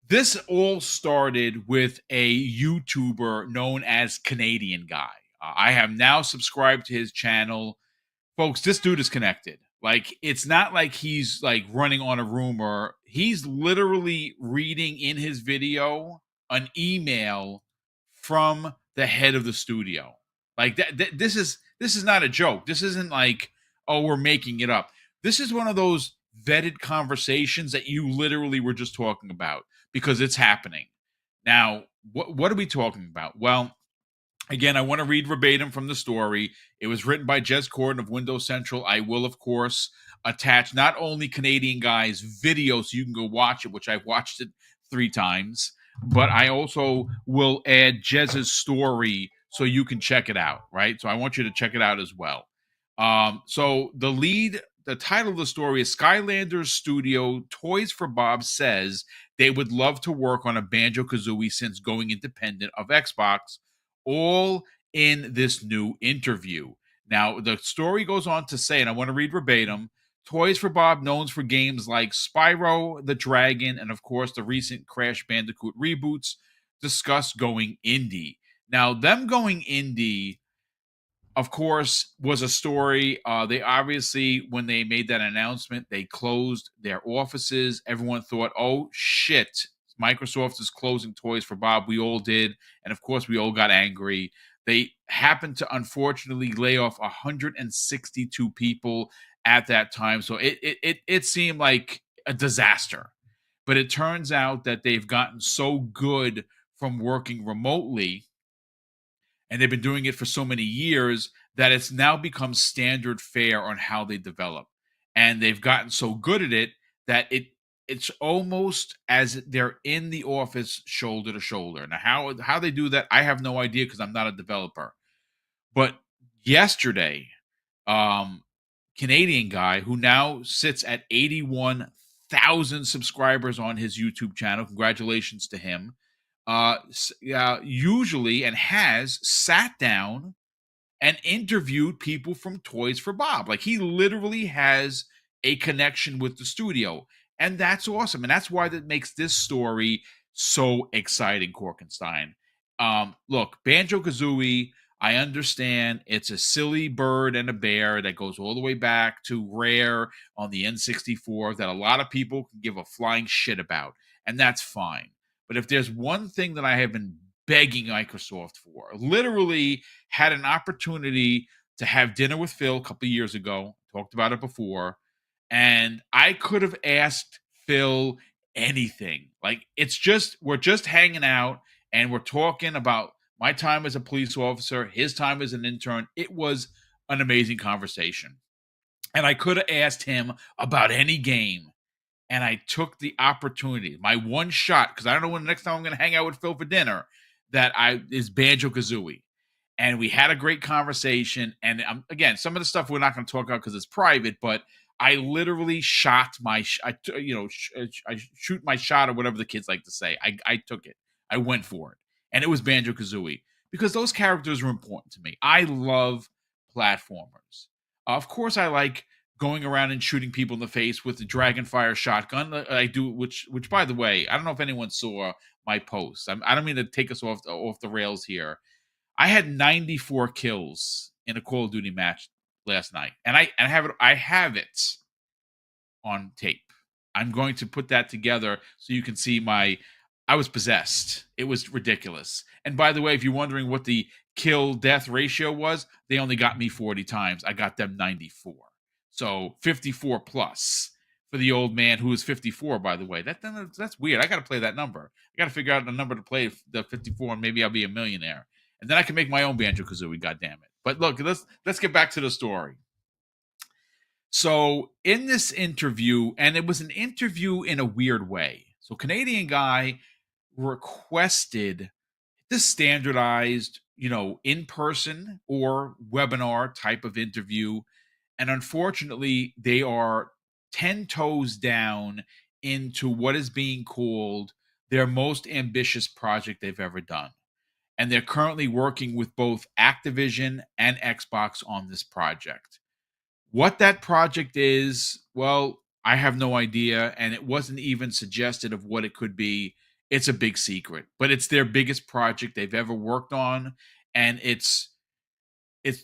this all started with a YouTuber known as Canadian Guy. I have now subscribed to his channel. Folks, this dude is connected. Like, it's not like he's like running on a rumor. He's literally reading in his video an email from the head of the studio. Like this is not a joke. This isn't like, oh, we're making it up. This is one of those vetted conversations that you literally were just talking about because it's happening. Now, what are we talking about? Well, again, I want to read verbatim from the story. It was written by Jez Corden of Windows Central. I will, of course, attach not only Canadian Guy's video so you can go watch it, which I've watched it 3 times, but I also will add Jez's story so you can check it out, right? So I want you to check it out as well. So the title of the story is Skylanders Studio Toys for Bob says they would love to work on a Banjo Kazooie since going independent of Xbox, all in this new interview. Now, the story goes on to say, and I want to read verbatim, Toys for Bob, known for games like Spyro the Dragon and, of course, the recent Crash Bandicoot reboots, discuss going indie. Now, them going indie, of course, was a story. They obviously, when they made that announcement, they closed their offices. Everyone thought, oh, shit, Microsoft is closing Toys for Bob. We all did. And, of course, we all got angry. They happened to, unfortunately, lay off 162 people at that time. So it seemed like a disaster. But it turns out that they've gotten so good from working remotely, and they've been doing it for so many years, that it's now become standard fare on how they develop. And they've gotten so good at it that it's almost as they're in the office shoulder to shoulder. Now, how they do that, I have no idea because I'm not a developer. But yesterday, Canadian Guy, who now sits at 81,000 subscribers on his YouTube channel, congratulations to him, usually and has sat down and interviewed people from Toys for Bob. Like, he literally has a connection with the studio, and that's awesome. And that's why that makes this story so exciting, Korkenstein. Look, Banjo Kazooie, I understand it's a silly bird and a bear that goes all the way back to Rare on the N64 that a lot of people can give a flying shit about, and that's fine. But if there's one thing that I have been begging Microsoft for, literally had an opportunity to have dinner with Phil a couple of years ago, talked about it before, and I could have asked Phil anything. Like, we're just hanging out and we're talking about my time as a police officer, his time as an intern. It was an amazing conversation. And I could have asked him about any game. And I took the opportunity, my one shot, because I don't know when the next time I'm going to hang out with Phil for dinner, is Banjo Kazooie. And we had a great conversation. And again, some of the stuff we're not going to talk about because it's private, but I literally shot I shoot my shot, or whatever the kids like to say. I took it. I went for it. And it was Banjo Kazooie because those characters are important to me. I love platformers. Of course, I like going around and shooting people in the face with the Dragonfire shotgun. I do, which by the way, I don't know if anyone saw my post. I don't mean to take us off the rails here. I had 94 kills in a Call of Duty match last night, and I have it on tape. I'm going to put that together so you can see I was possessed. It was ridiculous. And by the way, if you're wondering what the kill death ratio was, they only got me 40 times. I got them 94. So 54 plus for the old man who is 54, by the way. That's weird. I got to play that number. I got to figure out the number to play the 54, and maybe I'll be a millionaire. And then I can make my own Banjo Kazooie, goddammit. But look, let's get back to the story. So in this interview, and it was an interview in a weird way. So Canadian guy requested this standardized, in-person or webinar type of interview. And unfortunately, they are 10 toes down into what is being called their most ambitious project they've ever done. And they're currently working with both Activision and Xbox on this project. What that project is, well, I have no idea, and it wasn't even suggested of what it could be. It's a big secret, but it's their biggest project they've ever worked on, and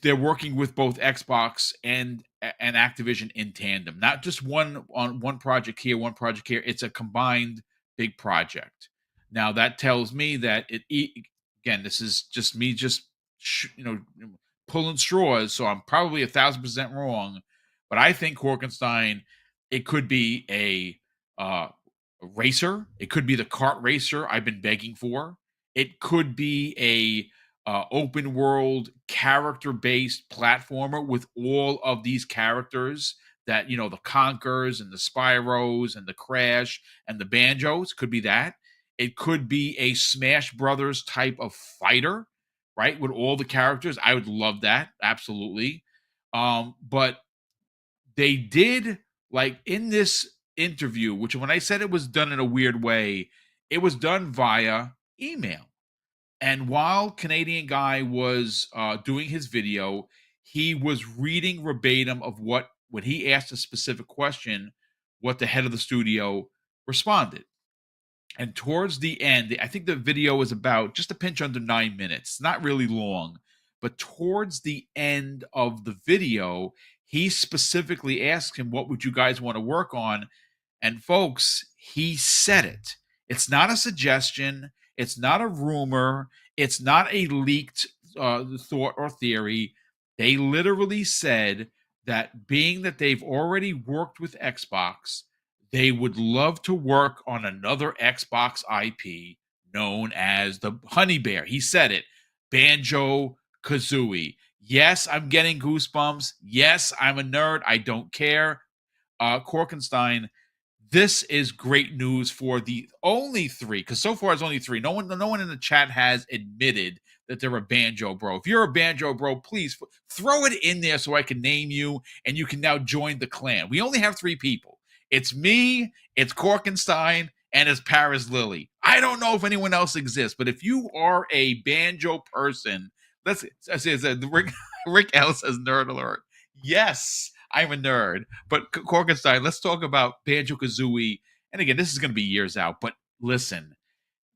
they're working with both Xbox and Activision in tandem, not just one project here, one project here. It's a combined big project. Now that tells me that again, this is just me, pulling straws, so I'm probably 1,000% wrong. But I think Korkenstein, it could be a racer. It could be the kart racer I've been begging for. It could be a open world character-based platformer with all of these characters that, the Conkers and the Spyros and the Crash and the Banjos. Could be that. It could be a Smash Brothers type of fighter, right? With all the characters. I would love that. Absolutely. But they did, like, in this interview, which when I said it was done in a weird way, it was done via email. And while Canadian guy was doing his video, he was reading verbatim of when he asked a specific question, what the head of the studio responded. And towards the end, I think the video was about just a pinch under 9 minutes, not really long. But towards the end of the video, he specifically asked him, what would you guys want to work on? And folks, he said it. It's not a suggestion. It's not a rumor. It's not a leaked thought or theory. They literally said that being that they've already worked with Xbox, they would love to work on another Xbox IP known as the Honey Bear. He said it. Banjo Kazooie. Yes, I'm getting goosebumps. Yes, I'm a nerd. I don't care. Korkenstein, this is great news for the only three, because so far it's only three. No one in the chat has admitted that they're a Banjo bro. If you're a Banjo bro, please throw it in there so I can name you and you can now join the clan. We only have three people. It's me, it's Korkenstein, and it's Paris Lily. I don't know if anyone else exists, but if you are a Banjo person, Rick L says nerd alert. Yes, I'm a nerd. But Korkenstein, let's talk about Banjo Kazooie. And again, this is going to be years out, but listen,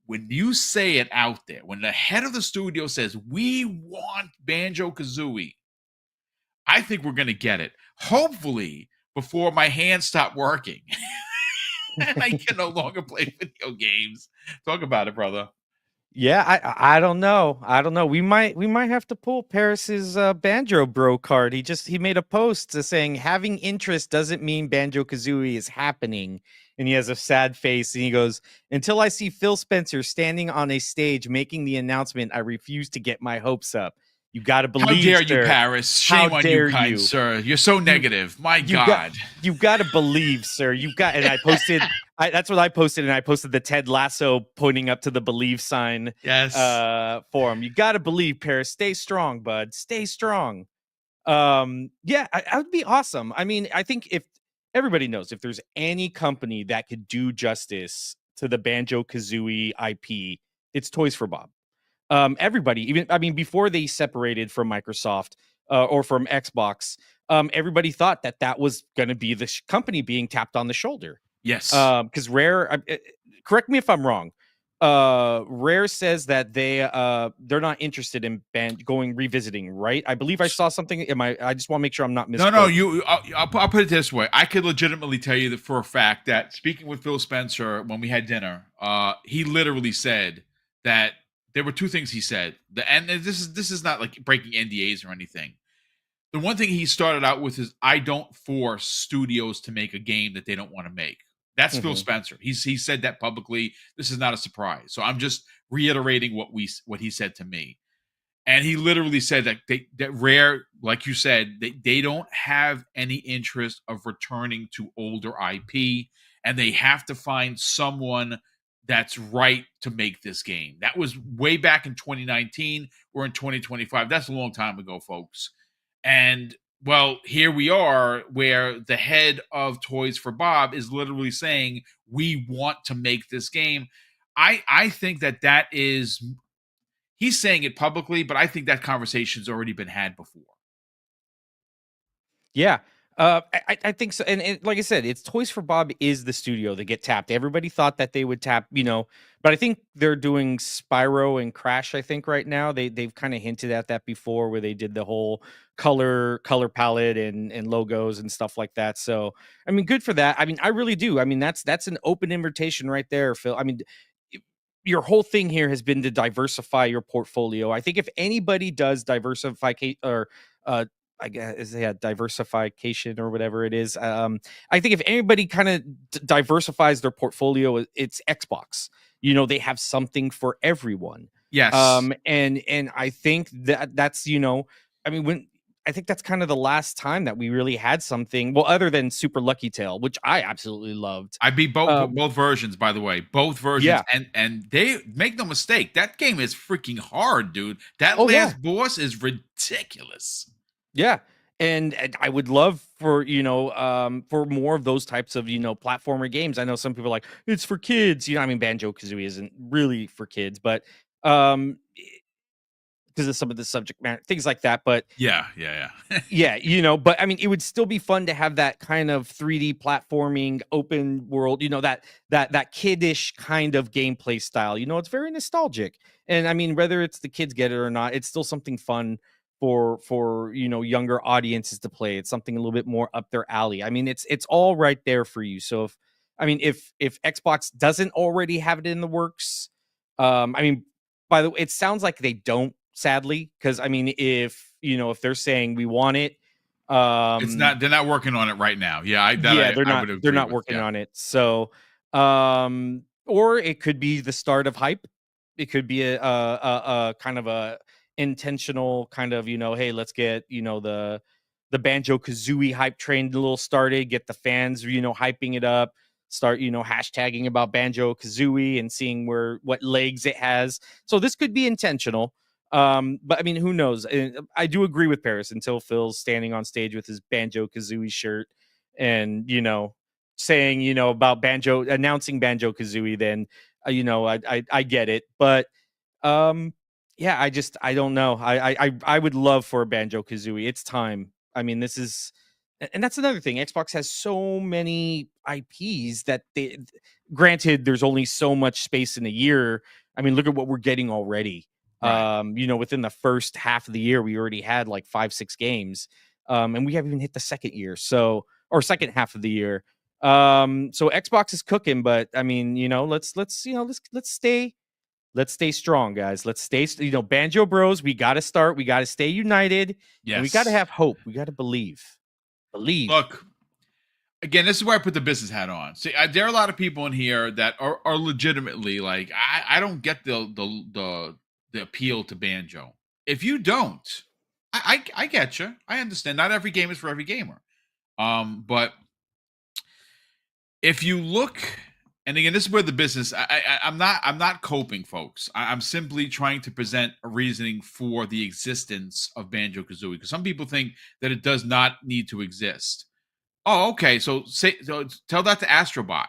when you say it out there, when the head of the studio says, we want Banjo Kazooie, I think we're going to get it. Hopefully, before my hands stop working and I can no longer play video games. Talk about it, brother. Yeah, I don't know. We might have to pull Paris's Banjo Bro card. He made a post saying having interest doesn't mean Banjo Kazooie is happening, and he has a sad face and he goes, "Until I see Phil Spencer standing on a stage making the announcement, I refuse to get my hopes up." You got to believe. How dare sir. you, Paris? Shame on you, kind sir. You're so negative. My God. You got to believe, sir. And I posted. That's what I posted, and I posted the Ted Lasso pointing up to the believe sign. Yes. For him. You got to believe, Paris. Stay strong, bud. Stay strong. Yeah, I would be awesome. I mean, I think if everybody knows, if there's any company that could do justice to the Banjo Kazooie IP, it's Toys for Bob. Everybody, before they separated from Microsoft or from Xbox, everybody thought that was going to be the company being tapped on the shoulder. Yes. Because Rare, correct me if I'm wrong. Rare says that they're not interested in revisiting, right? I believe I saw something. I just want to make sure I'm not misquoting. No. I'll put it this way. I could legitimately tell you that for a fact that speaking with Phil Spencer when we had dinner, he literally said that there were two things he said. And this is not like breaking NDAs or anything. The one thing he started out with is, I don't force studios to make a game that they don't want to make. That's Phil Spencer. He said that publicly. This is not a surprise. So I'm just reiterating what he said to me. And he literally said that Rare, like you said, they don't have any interest of returning to older IP, and they have to find someone that's right to make this game. That was way back in 2019. We're in 2025. That's a long time ago, folks. And well, here we are, where the head of Toys for Bob is literally saying, we want to make this game. I think that is, he's saying it publicly, but I think that conversation's already been had before. Yeah. I think so. And like I said, it's Toys for Bob is the studio that get tapped. Everybody thought that they would tap, but I think they're doing Spyro and Crash, I think right now. They've kind of hinted at that before, where they did the whole color palette and logos and stuff like that. So, I mean, good for that. I mean, I really do. I mean, that's an open invitation right there, Phil. I mean, your whole thing here has been to diversify your portfolio. I think if anybody does diversify or I guess diversification or whatever it is. I think if anybody kind of diversifies their portfolio, it's Xbox. They have something for everyone. Yes. And I think that's I think that's kind of the last time that we really had something. Well, other than Super Lucky Tail, which I absolutely loved. I beat both versions, by the way. Both versions. Yeah. And they make no mistake, that game is freaking hard, dude. That last boss is ridiculous. Yeah. And I would love for more of those types of, platformer games. I know some people are like, it's for kids. Banjo Kazooie isn't really for kids, but because of some of the subject matter, things like that. But yeah. yeah, but I mean, it would still be fun to have that kind of 3D platforming open world, that kiddish kind of gameplay style. It's very nostalgic. And I mean, whether it's the kids get it or not, it's still something fun for younger audiences to play. It's something a little bit more up their alley. I mean, it's all right there for you. So if Xbox doesn't already have it in the works, by the way, it sounds like they don't, sadly, because I mean, if they're saying we want it, it's not, they're not working on it right now. They're not working on it. So or it could be the start of hype. It could be a kind of a intentional kind of, hey, let's get the Banjo Kazooie hype train a little started, get the fans hyping it up, start hashtagging about Banjo Kazooie and seeing what legs it has. So this could be intentional, but I mean, who knows? I do agree with Paris until Phil's standing on stage with his Banjo Kazooie shirt and saying about announcing Banjo Kazooie, then I get it, but yeah, I don't know. I would love for a Banjo Kazooie. It's time. I mean, and that's another thing. Xbox has so many IPs that granted, there's only so much space in a year. I mean, look at what we're getting already. Right. Within the first half of the year, we already had like 5-6 games. And we haven't even hit the second year. Or second half of the year. So Xbox is cooking, but I mean, let's stay strong, guys. Let's stay, Banjo Bros. We got to start. We got to stay united. Yes. And we got to have hope. We got to believe. Look, again, this is where I put the business hat on. See, there are a lot of people in here that are legitimately like, I don't get the appeal to Banjo. If you don't, I get you. I understand. Not every game is for every gamer. But if you look. And again, this is where the business. I'm not coping, folks. I'm simply trying to present a reasoning for the existence of Banjo Kazooie, because some people think that it does not need to exist. Oh, okay. So tell that to Astrobot,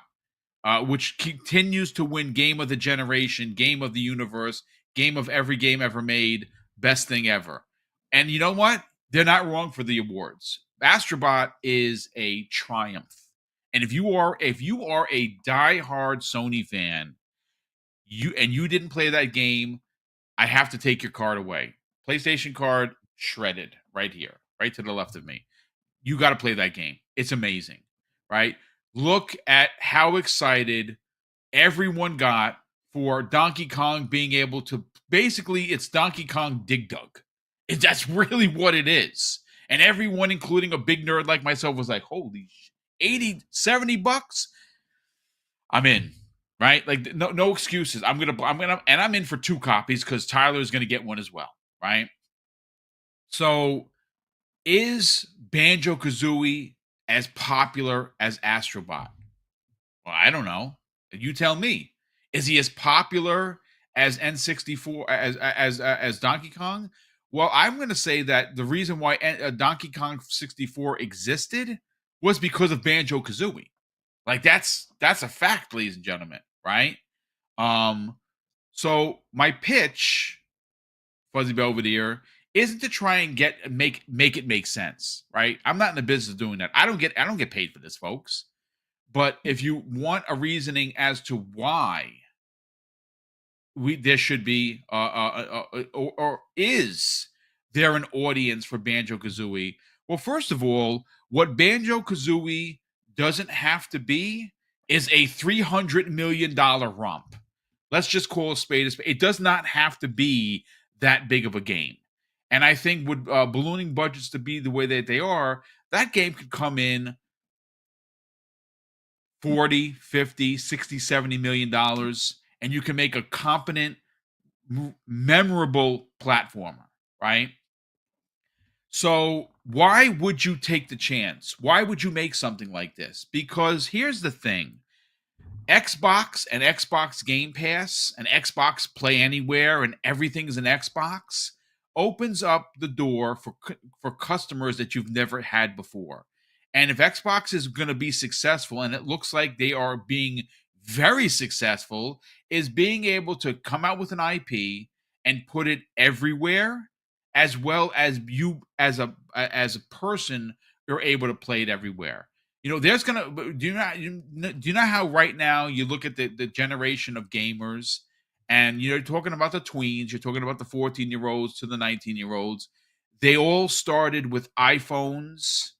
which continues to win Game of the Generation, Game of the Universe, Game of every game ever made, best thing ever. And you know what? They're not wrong for the awards. Astrobot is a triumph. And if you are a diehard Sony fan, you didn't play that game, I have to take your card away. PlayStation card shredded right here, right to the left of me. You got to play that game. It's amazing, right? Look at how excited everyone got for Donkey Kong being able to basically, it's Donkey Kong Dig Dug. That's really what it is. And everyone, including a big nerd like myself, was like, holy 80, 70 bucks. I'm in, right? Like no excuses. I'm in for 2 copies because Tyler's gonna get one as well, right? So is Banjo Kazooie as popular as Astrobot? Well, I don't know. You tell me. Is he as popular as N64 as Donkey Kong? Well, I'm going to say that the reason why Donkey Kong 64 existed was because of Banjo Kazooie. Like that's a fact, ladies and gentlemen, right? So my pitch, Fuzzy Belvedere, isn't to try and make it make sense, right? I'm not in the business of doing that. I don't get paid for this, folks. But if you want a reasoning as to why there should be or is there an audience for Banjo Kazooie? Well, first of all, what Banjo Kazooie doesn't have to be is a $300 million romp. Let's just call a spade a spade. It does not have to be that big of a game. And I think with ballooning budgets to be the way that they are, that game could come in 40, 50, 60, 70 million dollars, and you can make a competent, memorable platformer, right? So why would you take the chance? Why would you make something like this? Because here's the thing. Xbox and Xbox Game Pass and Xbox Play Anywhere and everything's an Xbox opens up the door for customers that you've never had before. And if Xbox is going to be successful, and it looks like they are being very successful, is being able to come out with an IP and put it everywhere, as well as you as a person, you're able to play it everywhere. You know, there's gonna do you know how right now you look at the generation of gamers, and you're talking about the tweens, you're talking about the 14-year-olds to the 19-year-olds. They all started with iPhones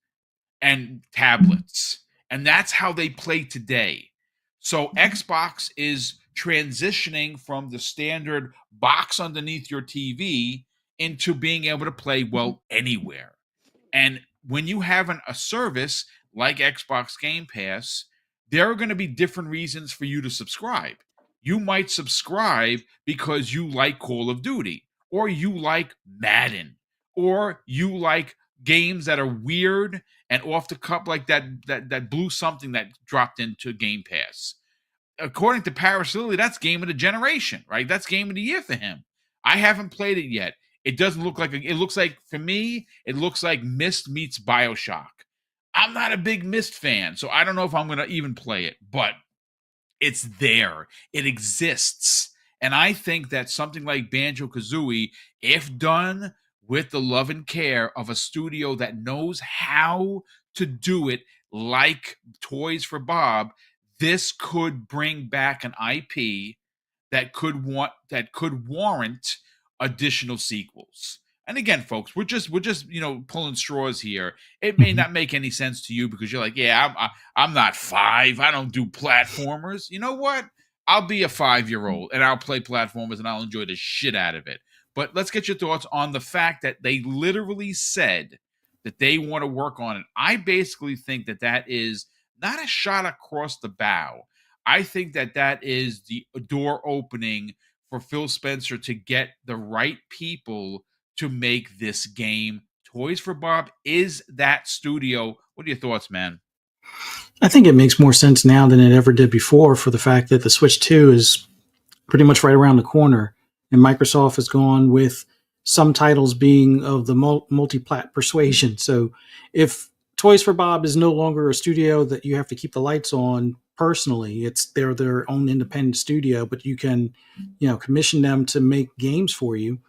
and tablets, and that's how they play today. So Xbox is transitioning from the standard box underneath your TV into being able to play well anywhere. And when you have a service like Xbox Game Pass, there are going to be different reasons for you to subscribe. You might subscribe because you like Call of Duty, or you like Madden, or you like games that are weird and off the cup, like that blue something that dropped into Game Pass. According to Paris Lilly, that's game of the generation, right? That's game of the year for him. I haven't played it yet. It doesn't look like it looks like, for me, it looks like Myst meets BioShock. I'm not a big Myst fan, so I don't know if I'm going to even play it, but it's there. It exists. And I think that something like Banjo Kazooie, if done with the love and care of a studio that knows how to do it, like Toys for Bob, this could bring back an IP that could warrant additional sequels. And again, folks, we're just pulling straws here. It may not make any sense to you because you're like, yeah, I'm not 5. I don't do platformers. You know what? I'll be a 5-year-old and I'll play platformers and I'll enjoy the shit out of it. But let's get your thoughts on the fact that they literally said that they want to work on it. I basically think that is not a shot across the bow. I think that is the door opening for Phil Spencer to get the right people to make this game. Toys for Bob is that studio. What are your thoughts, man? I think it makes more sense now than it ever did before, for the fact that the Switch 2 is pretty much right around the corner, and Microsoft has gone with some titles being of the multi-plat persuasion. So if Toys for Bob is no longer a studio that you have to keep the lights on personally, they're their own independent studio, but you can, commission them to make games for you.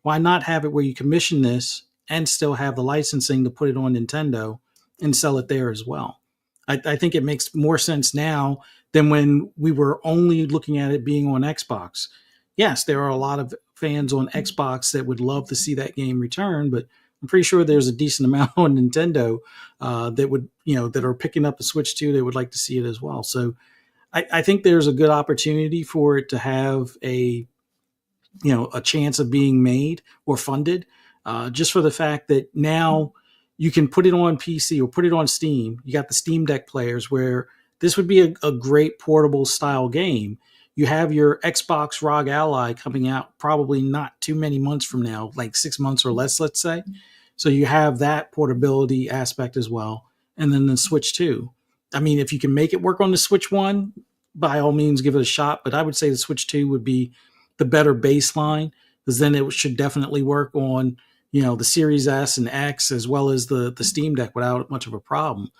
Why not have it where you commission this and still have the licensing to put it on Nintendo? and sell it there as well. I think it makes more sense now than when we were only looking at it being on Xbox. Yes, there are a lot of fans on Xbox that would love to see that game return, but I'm pretty sure there's a decent amount on Nintendo that would, that are picking up the Switch 2. They would like to see it as well. So I think there's a good opportunity for it to have a chance of being made or funded, just for the fact that now you can put it on PC or put it on Steam. You got the Steam Deck players where this would be a great portable style game. You have your Xbox ROG Ally coming out probably not too many months from now, like 6 months or less, let's say. So you have that portability aspect as well. And then the Switch 2. I mean, if you can make it work on the Switch 1, by all means, give it a shot. But I would say the Switch 2 would be the better baseline, because then it should definitely work on, the Series S and X as well as the Steam Deck without much of a problem.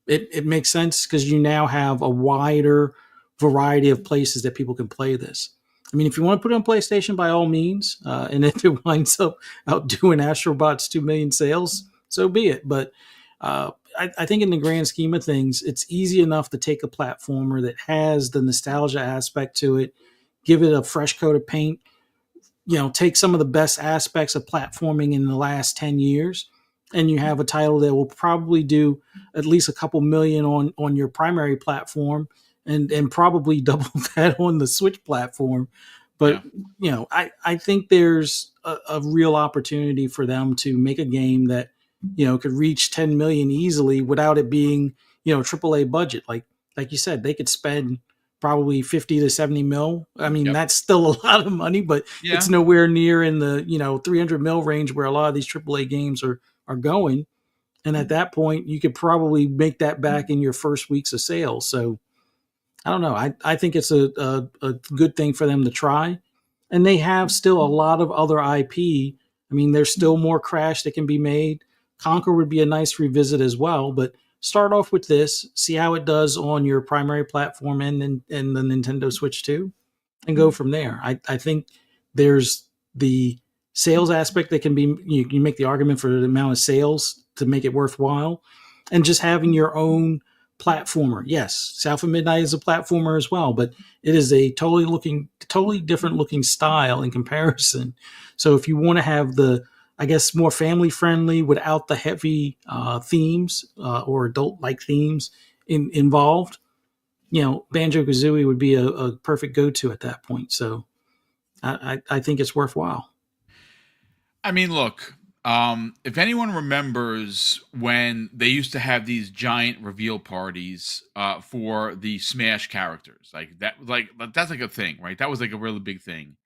It makes sense because you now have a wider variety of places that people can play this. I mean, if you want to put it on PlayStation, by all means, and if it winds up outdoing Astrobot's 2 million sales, so be it. But I think in the grand scheme of things, it's easy enough to take a platformer that has the nostalgia aspect to it, give it a fresh coat of paint, take some of the best aspects of platforming in the last 10 years, and you have a title that will probably do at least a couple million on your primary platform and probably double that on the Switch platform. But, I think there's a real opportunity for them to make a game that, could reach 10 million easily without it being, AAA budget. Like you said, they could spend probably 50 to 70 mil. I mean, that's still a lot of money, but it's nowhere near in the, 300 mil range where a lot of these AAA games are going. And at that point, you could probably make that back in your first weeks of sales. So I don't know. I think it's a good thing for them to try. And they have still a lot of other IP. I mean, there's still more Crash that can be made. Conquer would be a nice revisit as well, but start off with this, see how it does on your primary platform and the Nintendo Switch 2, and go from there. I think there's the sales aspect that can be, you can make the argument for the amount of sales to make it worthwhile, and just having your own platformer. Yes, South of Midnight is a platformer as well, but it is a totally different looking style in comparison. So if you want to have the, I guess, more family friendly without the heavy themes or adult like themes involved, Banjo Kazooie would be a perfect go to at that point. So I think it's worthwhile. I mean, look, if anyone remembers when they used to have these giant reveal parties for the Smash characters, that's like a thing, right? That was like a really big thing.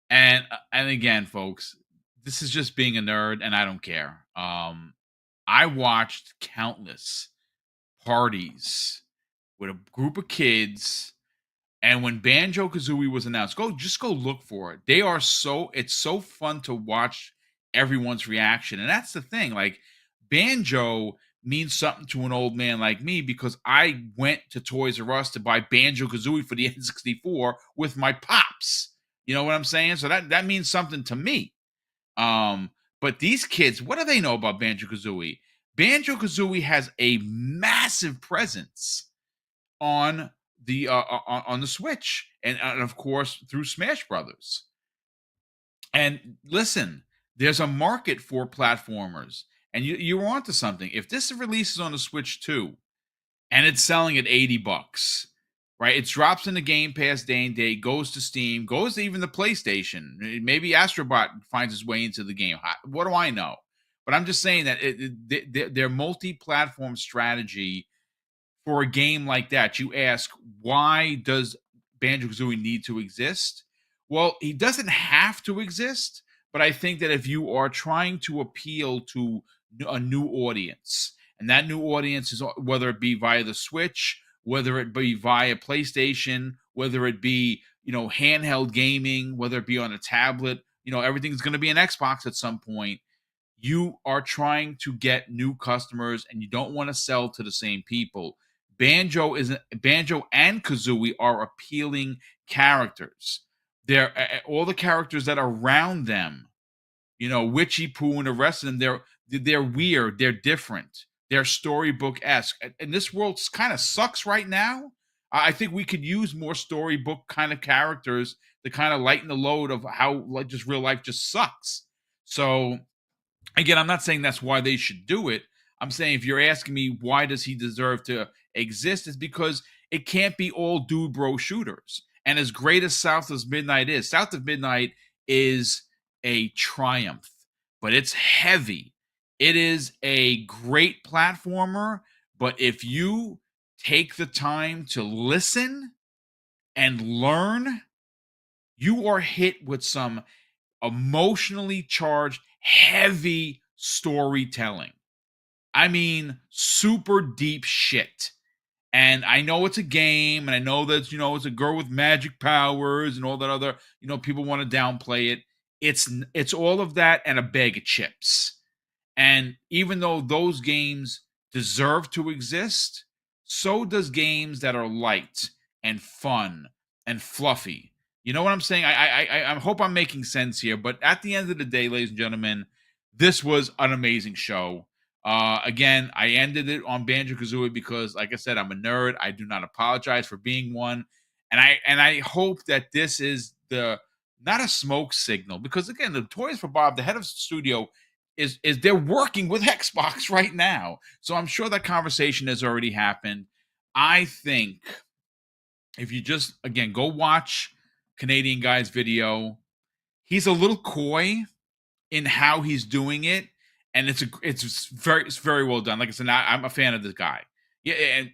And again, folks, this is just being a nerd, and I don't care. I watched countless parties with a group of kids, and when Banjo Kazooie was announced, go look for it. It's so fun to watch everyone's reaction. And that's the thing. Like, Banjo means something to an old man like me because I went to Toys R Us to buy Banjo Kazooie for the N64 with my pops. You know what I'm saying? So that means something to me. But these kids, what do they know about Banjo Kazooie? Banjo Kazooie has a massive presence on the Switch, and of course through Smash Brothers. And listen, there's a market for platformers, and you're onto something. If this releases on the Switch 2 and it's selling at $80, right? It drops in the Game Pass day and date, goes to Steam, goes to even the PlayStation. Maybe Astrobot finds his way into the game. What do I know? But I'm just saying that their multi-platform strategy for a game like that, you ask, why does Banjo-Kazooie need to exist? Well, he doesn't have to exist, but I think that if you are trying to appeal to a new audience, and that new audience is whether it be via the Switch, whether it be via PlayStation, whether it be, handheld gaming, whether it be on a tablet, everything's going to be an Xbox at some point. You are trying to get new customers, and you don't want to sell to the same people. Banjo and Kazooie are appealing characters. They're all the characters that are around them, Witchy Poo and the rest of them. They're weird. They're different. They're storybook-esque. And this world kind of sucks right now. I think we could use more storybook kind of characters to kind of lighten the load of how like just real life just sucks. So again, I'm not saying that's why they should do it. I'm saying if you're asking me why does he deserve to exist, is because it can't be all dude bro shooters. And as great as South of Midnight is, South of Midnight is a triumph, but it's heavy. It is a great platformer, but if you take the time to listen and learn, you are hit with some emotionally charged, heavy storytelling. I mean, super deep shit. And I know it's a game, and I know that, it's a girl with magic powers and all that other, people want to downplay it. It's all of that and a bag of chips. And even though those games deserve to exist, so does games that are light and fun and fluffy. You know what I'm saying? I hope I'm making sense here. But at the end of the day, ladies and gentlemen, this was an amazing show. Again, I ended it on Banjo Kazooie because, like I said, I'm a nerd. I do not apologize for being one, and I hope that this is not a smoke signal, because again, the Toys for Bob, the head of the studio, is they're working with Xbox right now, so I'm sure that conversation has already happened. I think if you just again go watch Canadian Guy's video, he's a little coy in how he's doing it, and it's very well done. Like I said, I'm a fan of this guy. Yeah, and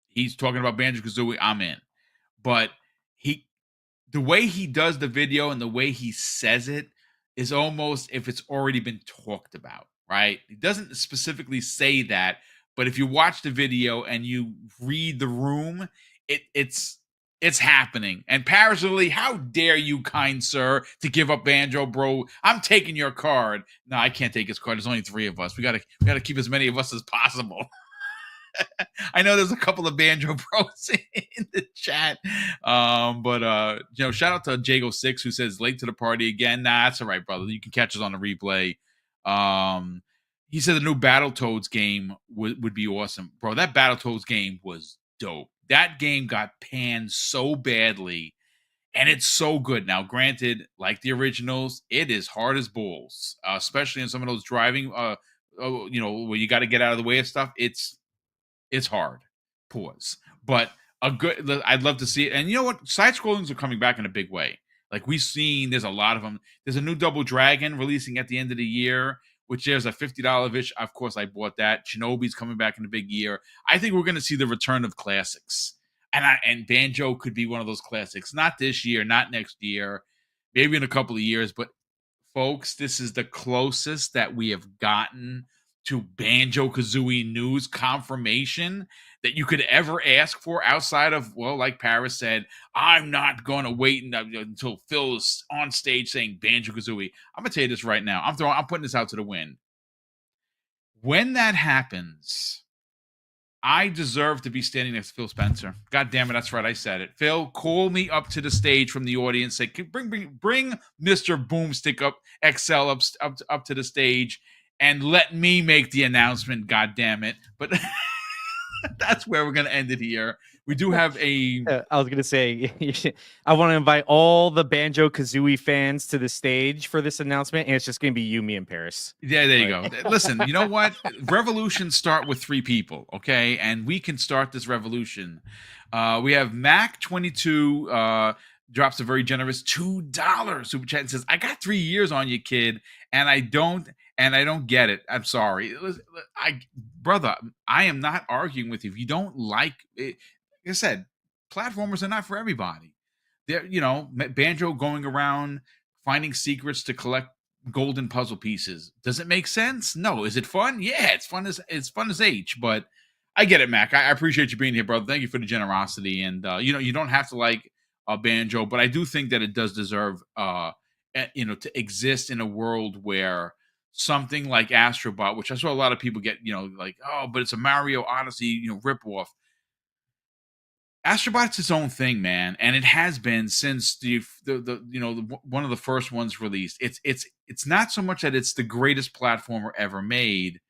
he's talking about Banjo Kazooie. I'm in, but the way he does the video and the way he says it is almost if it's already been talked about, right? He doesn't specifically say that, but if you watch the video and you read the room, it's happening. And Paris Lily, how dare you, kind sir, to give up Banjo, bro? I'm taking your card. No, I can't take his card. There's only 3 of us. We gotta keep as many of us as possible. I know there's a couple of Banjo bros in the chat. But shout out to Jago6 who says late to the party again. Nah, that's all right, brother. You can catch us on the replay. He said the new Battletoads game would be awesome. Bro, that Battletoads game was dope. That game got panned so badly, and it's so good. Now, granted, like the originals, it is hard as balls, especially in some of those driving, where you got to get out of the way of stuff. It's hard. Pause. But I'd love to see it. And you know what? Side scrollings are coming back in a big way. Like we've seen, there's a lot of them. There's a new Double Dragon releasing at the end of the year, which there's a $50-ish. Of course, I bought that. Shinobi's coming back in a big year. I think we're going to see the return of classics. And Banjo could be one of those classics. Not this year, not next year, maybe in a couple of years. But folks, this is the closest that we have gotten to Banjo Kazooie news confirmation that you could ever ask for, outside of, well, like Paris said, I'm not going to wait until Phil is on stage saying Banjo Kazooie. I'm going to tell you this right now. I'm putting this out to the wind. When that happens, I deserve to be standing next to Phil Spencer. God damn it, that's right, I said it. Phil, call me up to the stage from the audience. Say, bring Mr. BoomStick XL up to the stage, and let me make the announcement. God damn it! But that's where we're gonna end it here. We do have a. I was gonna say, I want to invite all the Banjo Kazooie fans to the stage for this announcement, and it's just gonna be you, me, and Paris. Yeah, there you go. Listen, you know what? Revolutions start with 3 people, okay? And we can start this revolution. We have Mac22 drops a very generous $2 super chat and says, "I got 3 years on you, kid, and I don't get it. I'm sorry, brother. I am not arguing with you. If you don't like it, like I said, platformers are not for everybody. They're, Banjo going around finding secrets to collect golden puzzle pieces. Does it make sense? No. Is it fun? Yeah, it's fun as H. But I get it, Mac. I appreciate you being here, brother. Thank you for the generosity. And you don't have to like Banjo, but I do think that it does deserve to exist in a world where something like Astrobot, which I saw a lot of people get, like, oh, but it's a Mario Odyssey, ripoff. Astrobot's its own thing, man, and it has been since the one of the first ones released. It's not so much that it's the greatest platformer ever made.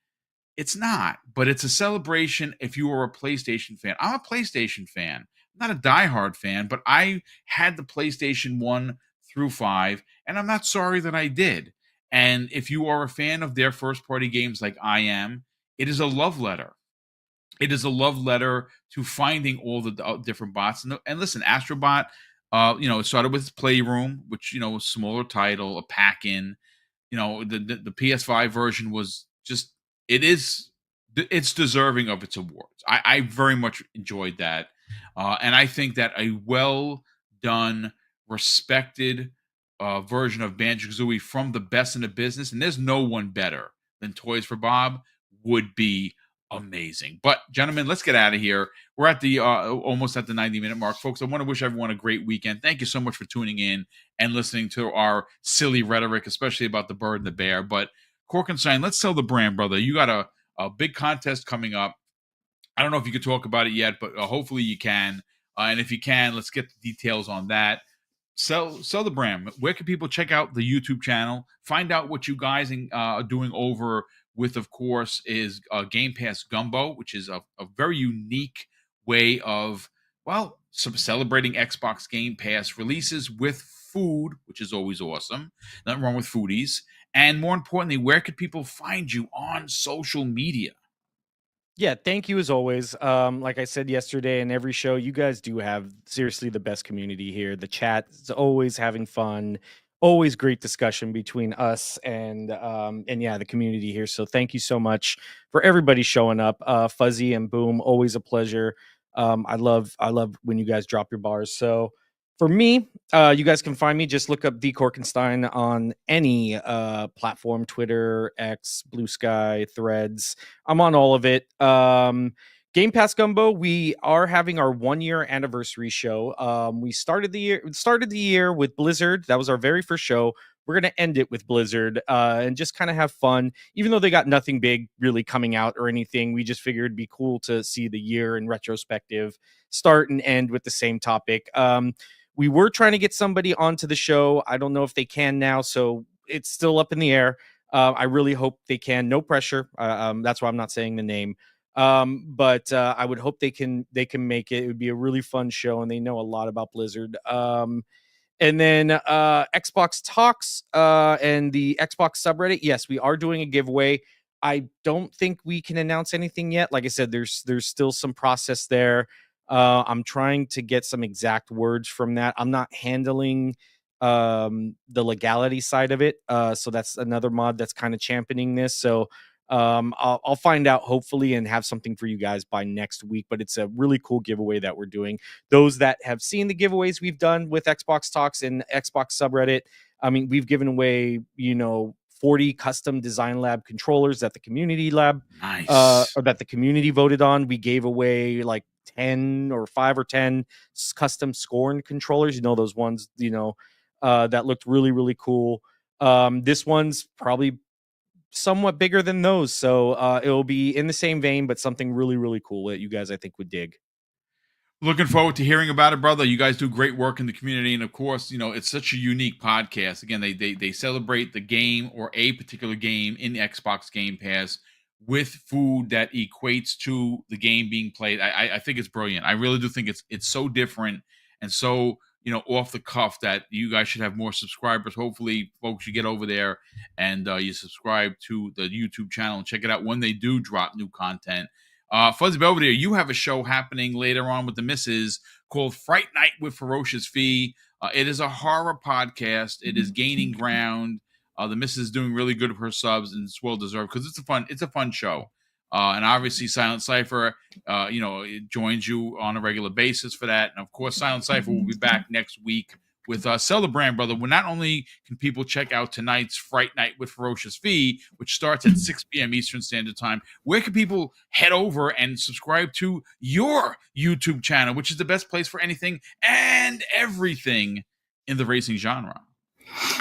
It's not, but it's a celebration if you are a PlayStation fan. I'm a PlayStation fan. I'm not a diehard fan, but I had the PlayStation 1 through 5, and I'm not sorry that I did. And if you are a fan of their first party games like I am, it is a love letter. It is a love letter to finding all the different bots. And listen, Astrobot, it started with Playroom, which, was a smaller title, a pack-in. The PS5 version was just, it's deserving of its awards. I very much enjoyed that. And I think that a well done, respected version of Banjo Kazooie from the best in the business, and there's no one better than Toys for Bob, would be amazing. But gentlemen, let's get out of here. We're at the almost at the 90-minute mark, folks. I want to wish everyone a great weekend. Thank you so much for tuning in and listening to our silly rhetoric, especially about the bird and the bear. But Corkenstein, let's sell the brand, brother. You got a big contest coming up. I don't know if you could talk about it yet, but hopefully you can. And if you can, let's get the details on that. Sell the brand. Where can people check out the YouTube channel? Find out what you guys are doing over with, of course, is Game Pass Gumbo, which is a very unique way of, celebrating Xbox Game Pass releases with food, which is always awesome. Nothing wrong with foodies. And more importantly, where could people find you on social media? Yeah, thank you as always. Like I said yesterday in every show, you guys do have seriously the best community here. The chat is always having fun, always great discussion between us and the community here. So thank you so much for everybody showing up. Fuzzy and Boom, always a pleasure. I love when you guys drop your bars. So for me, you guys can find me. Just look up D Korkenstein on any platform: Twitter, X, Blue Sky, Threads. I'm on all of it. Game Pass Gumbo, we are having our 1-year anniversary show. We started the year with Blizzard. That was our very first show. We're going to end it with Blizzard and just kind of have fun. Even though they got nothing big really coming out or anything, we just figured it'd be cool to see the year in retrospective, start and end with the same topic. We were trying to get somebody onto the show. I don't know if they can now, so it's still up in the air. I really hope they can. No pressure. That's why I'm not saying the name. But I would hope they can make it. It would be a really fun show, and they know a lot about Blizzard. And then Xbox Talks and the Xbox subreddit. Yes, we are doing a giveaway. I don't think we can announce anything yet. Like I said, there's still some process there. I'm trying to get some exact words from that. I'm not handling the legality side of it. So that's another mod that's kind of championing this. So I'll find out hopefully and have something for you guys by next week. But it's a really cool giveaway that we're doing. Those that have seen the giveaways we've done with Xbox Talks and Xbox subreddit, I mean, we've given away, 40 custom design lab controllers that the community lab or that the community voted on. We gave away like 5 or 10 custom scorn controllers, those ones, that looked really, really cool. This one's probably somewhat bigger than those. So it'll be in the same vein, but something really, really cool that you guys, I think, would dig. Looking forward to hearing about it, brother. You guys do great work in the community. And of course, it's such a unique podcast. Again, they celebrate the game or a particular game in the Xbox Game Pass with food that equates to the game being played. I think it's brilliant. I really do think it's so different and so, off the cuff that you guys should have more subscribers. Hopefully, folks, you get over there and you subscribe to the YouTube channel and check it out when they do drop new content. Fuzzy Belvedere, you have a show happening later on with the missus called Fright Night with Ferocious Fee. It is a horror podcast. It is gaining ground. The missus is doing really good with her subs, and it's well deserved because it's a fun show. And obviously, Silent Cypher, it joins you on a regular basis for that. And of course, Silent Cypher will be back next week with Sell the Brand, brother. Well, not only can people check out tonight's Fright Night with Ferocious Fee, which starts at 6 p.m. Eastern Standard Time, where can people head over and subscribe to your YouTube channel, which is the best place for anything and everything in the racing genre?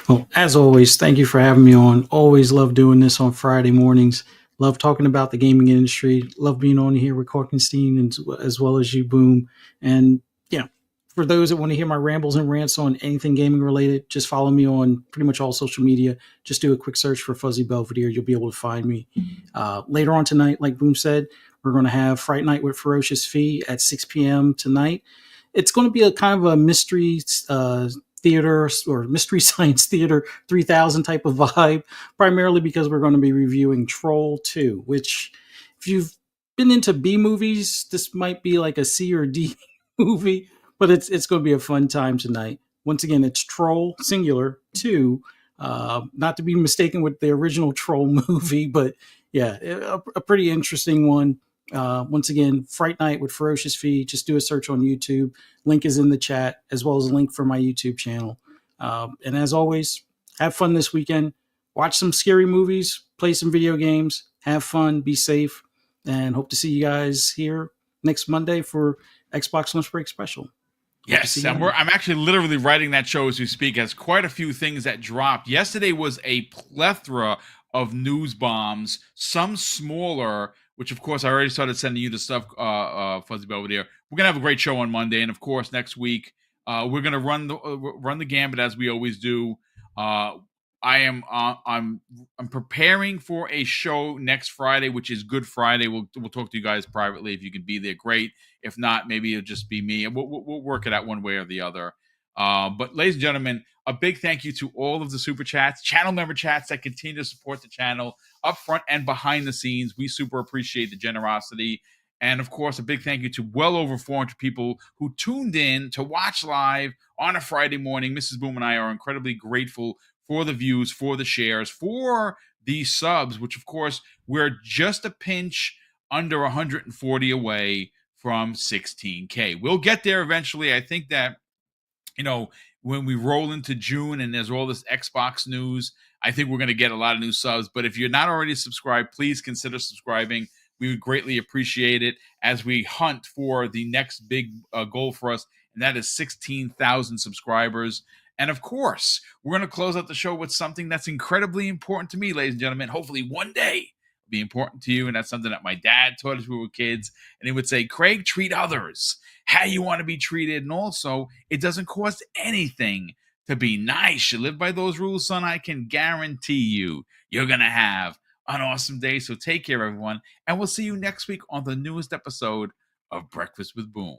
Well, as always, thank you for having me on. Always love doing this on Friday mornings. Love talking about the gaming industry. Love being on here with Korkenstein as well as you, Boom. And for those that want to hear my rambles and rants on anything gaming related, just follow me on pretty much all social media. Just do a quick search for Fuzzy Belvedere. You'll be able to find me. Later on tonight, like Boom said, we're going to have Fright Night with Ferocious Fee at 6 p.m. tonight. It's going to be a kind of a mystery theater or mystery science theater 3000 type of vibe, primarily because we're going to be reviewing Troll 2, which if you've been into B movies, this might be like a C or D movie, but it's going to be a fun time tonight. Once again, it's Troll singular 2, not to be mistaken with the original Troll movie, but yeah, a pretty interesting one. Once again, Fright Night with Ferocious Fee. Just do a search on YouTube. Link is in the chat, as well as a link for my YouTube channel. And as always, have fun this weekend. Watch some scary movies, play some video games, have fun, be safe, and hope to see you guys here next Monday for Xbox Lunch Break Special. Yes, and I'm actually literally writing that show as we speak. Has quite a few things that dropped. Yesterday was a plethora of news bombs, some smaller, which of course I already started sending you the stuff, Fuzzy Belvedere. We're gonna have a great show on Monday, and of course next week we're gonna run the gambit as we always do. I'm preparing for a show next Friday, which is Good Friday. We'll talk to you guys privately. If you can be there, great. If not, maybe it'll just be me, and we'll work it out one way or the other. But ladies and gentlemen, a big thank you to all of the super chats, channel member chats that continue to support the channel up front and behind the scenes. We super appreciate the generosity. And of course, a big thank you to well over 400 people who tuned in to watch live on a Friday morning. Mrs. Boom and I are incredibly grateful for the views, for the shares, for the subs, which of course we're just a pinch under 140 away from 16K. We'll get there eventually. I think that, when we roll into June and there's all this Xbox news, I think we're going to get a lot of new subs. But if you're not already subscribed, please consider subscribing. We would greatly appreciate it as we hunt for the next big goal for us, and that is 16,000 subscribers. And of course, we're going to close out the show with something that's incredibly important to me, ladies and gentlemen. Hopefully one day it'll be important to you. And that's something that my dad taught us when we were kids. And he would say, Craig, treat others how you want to be treated. And also, it doesn't cost anything to be nice. You live by those rules, son. I can guarantee you're going to have an awesome day. So take care, everyone. And we'll see you next week on the newest episode of Breakfast with Boom.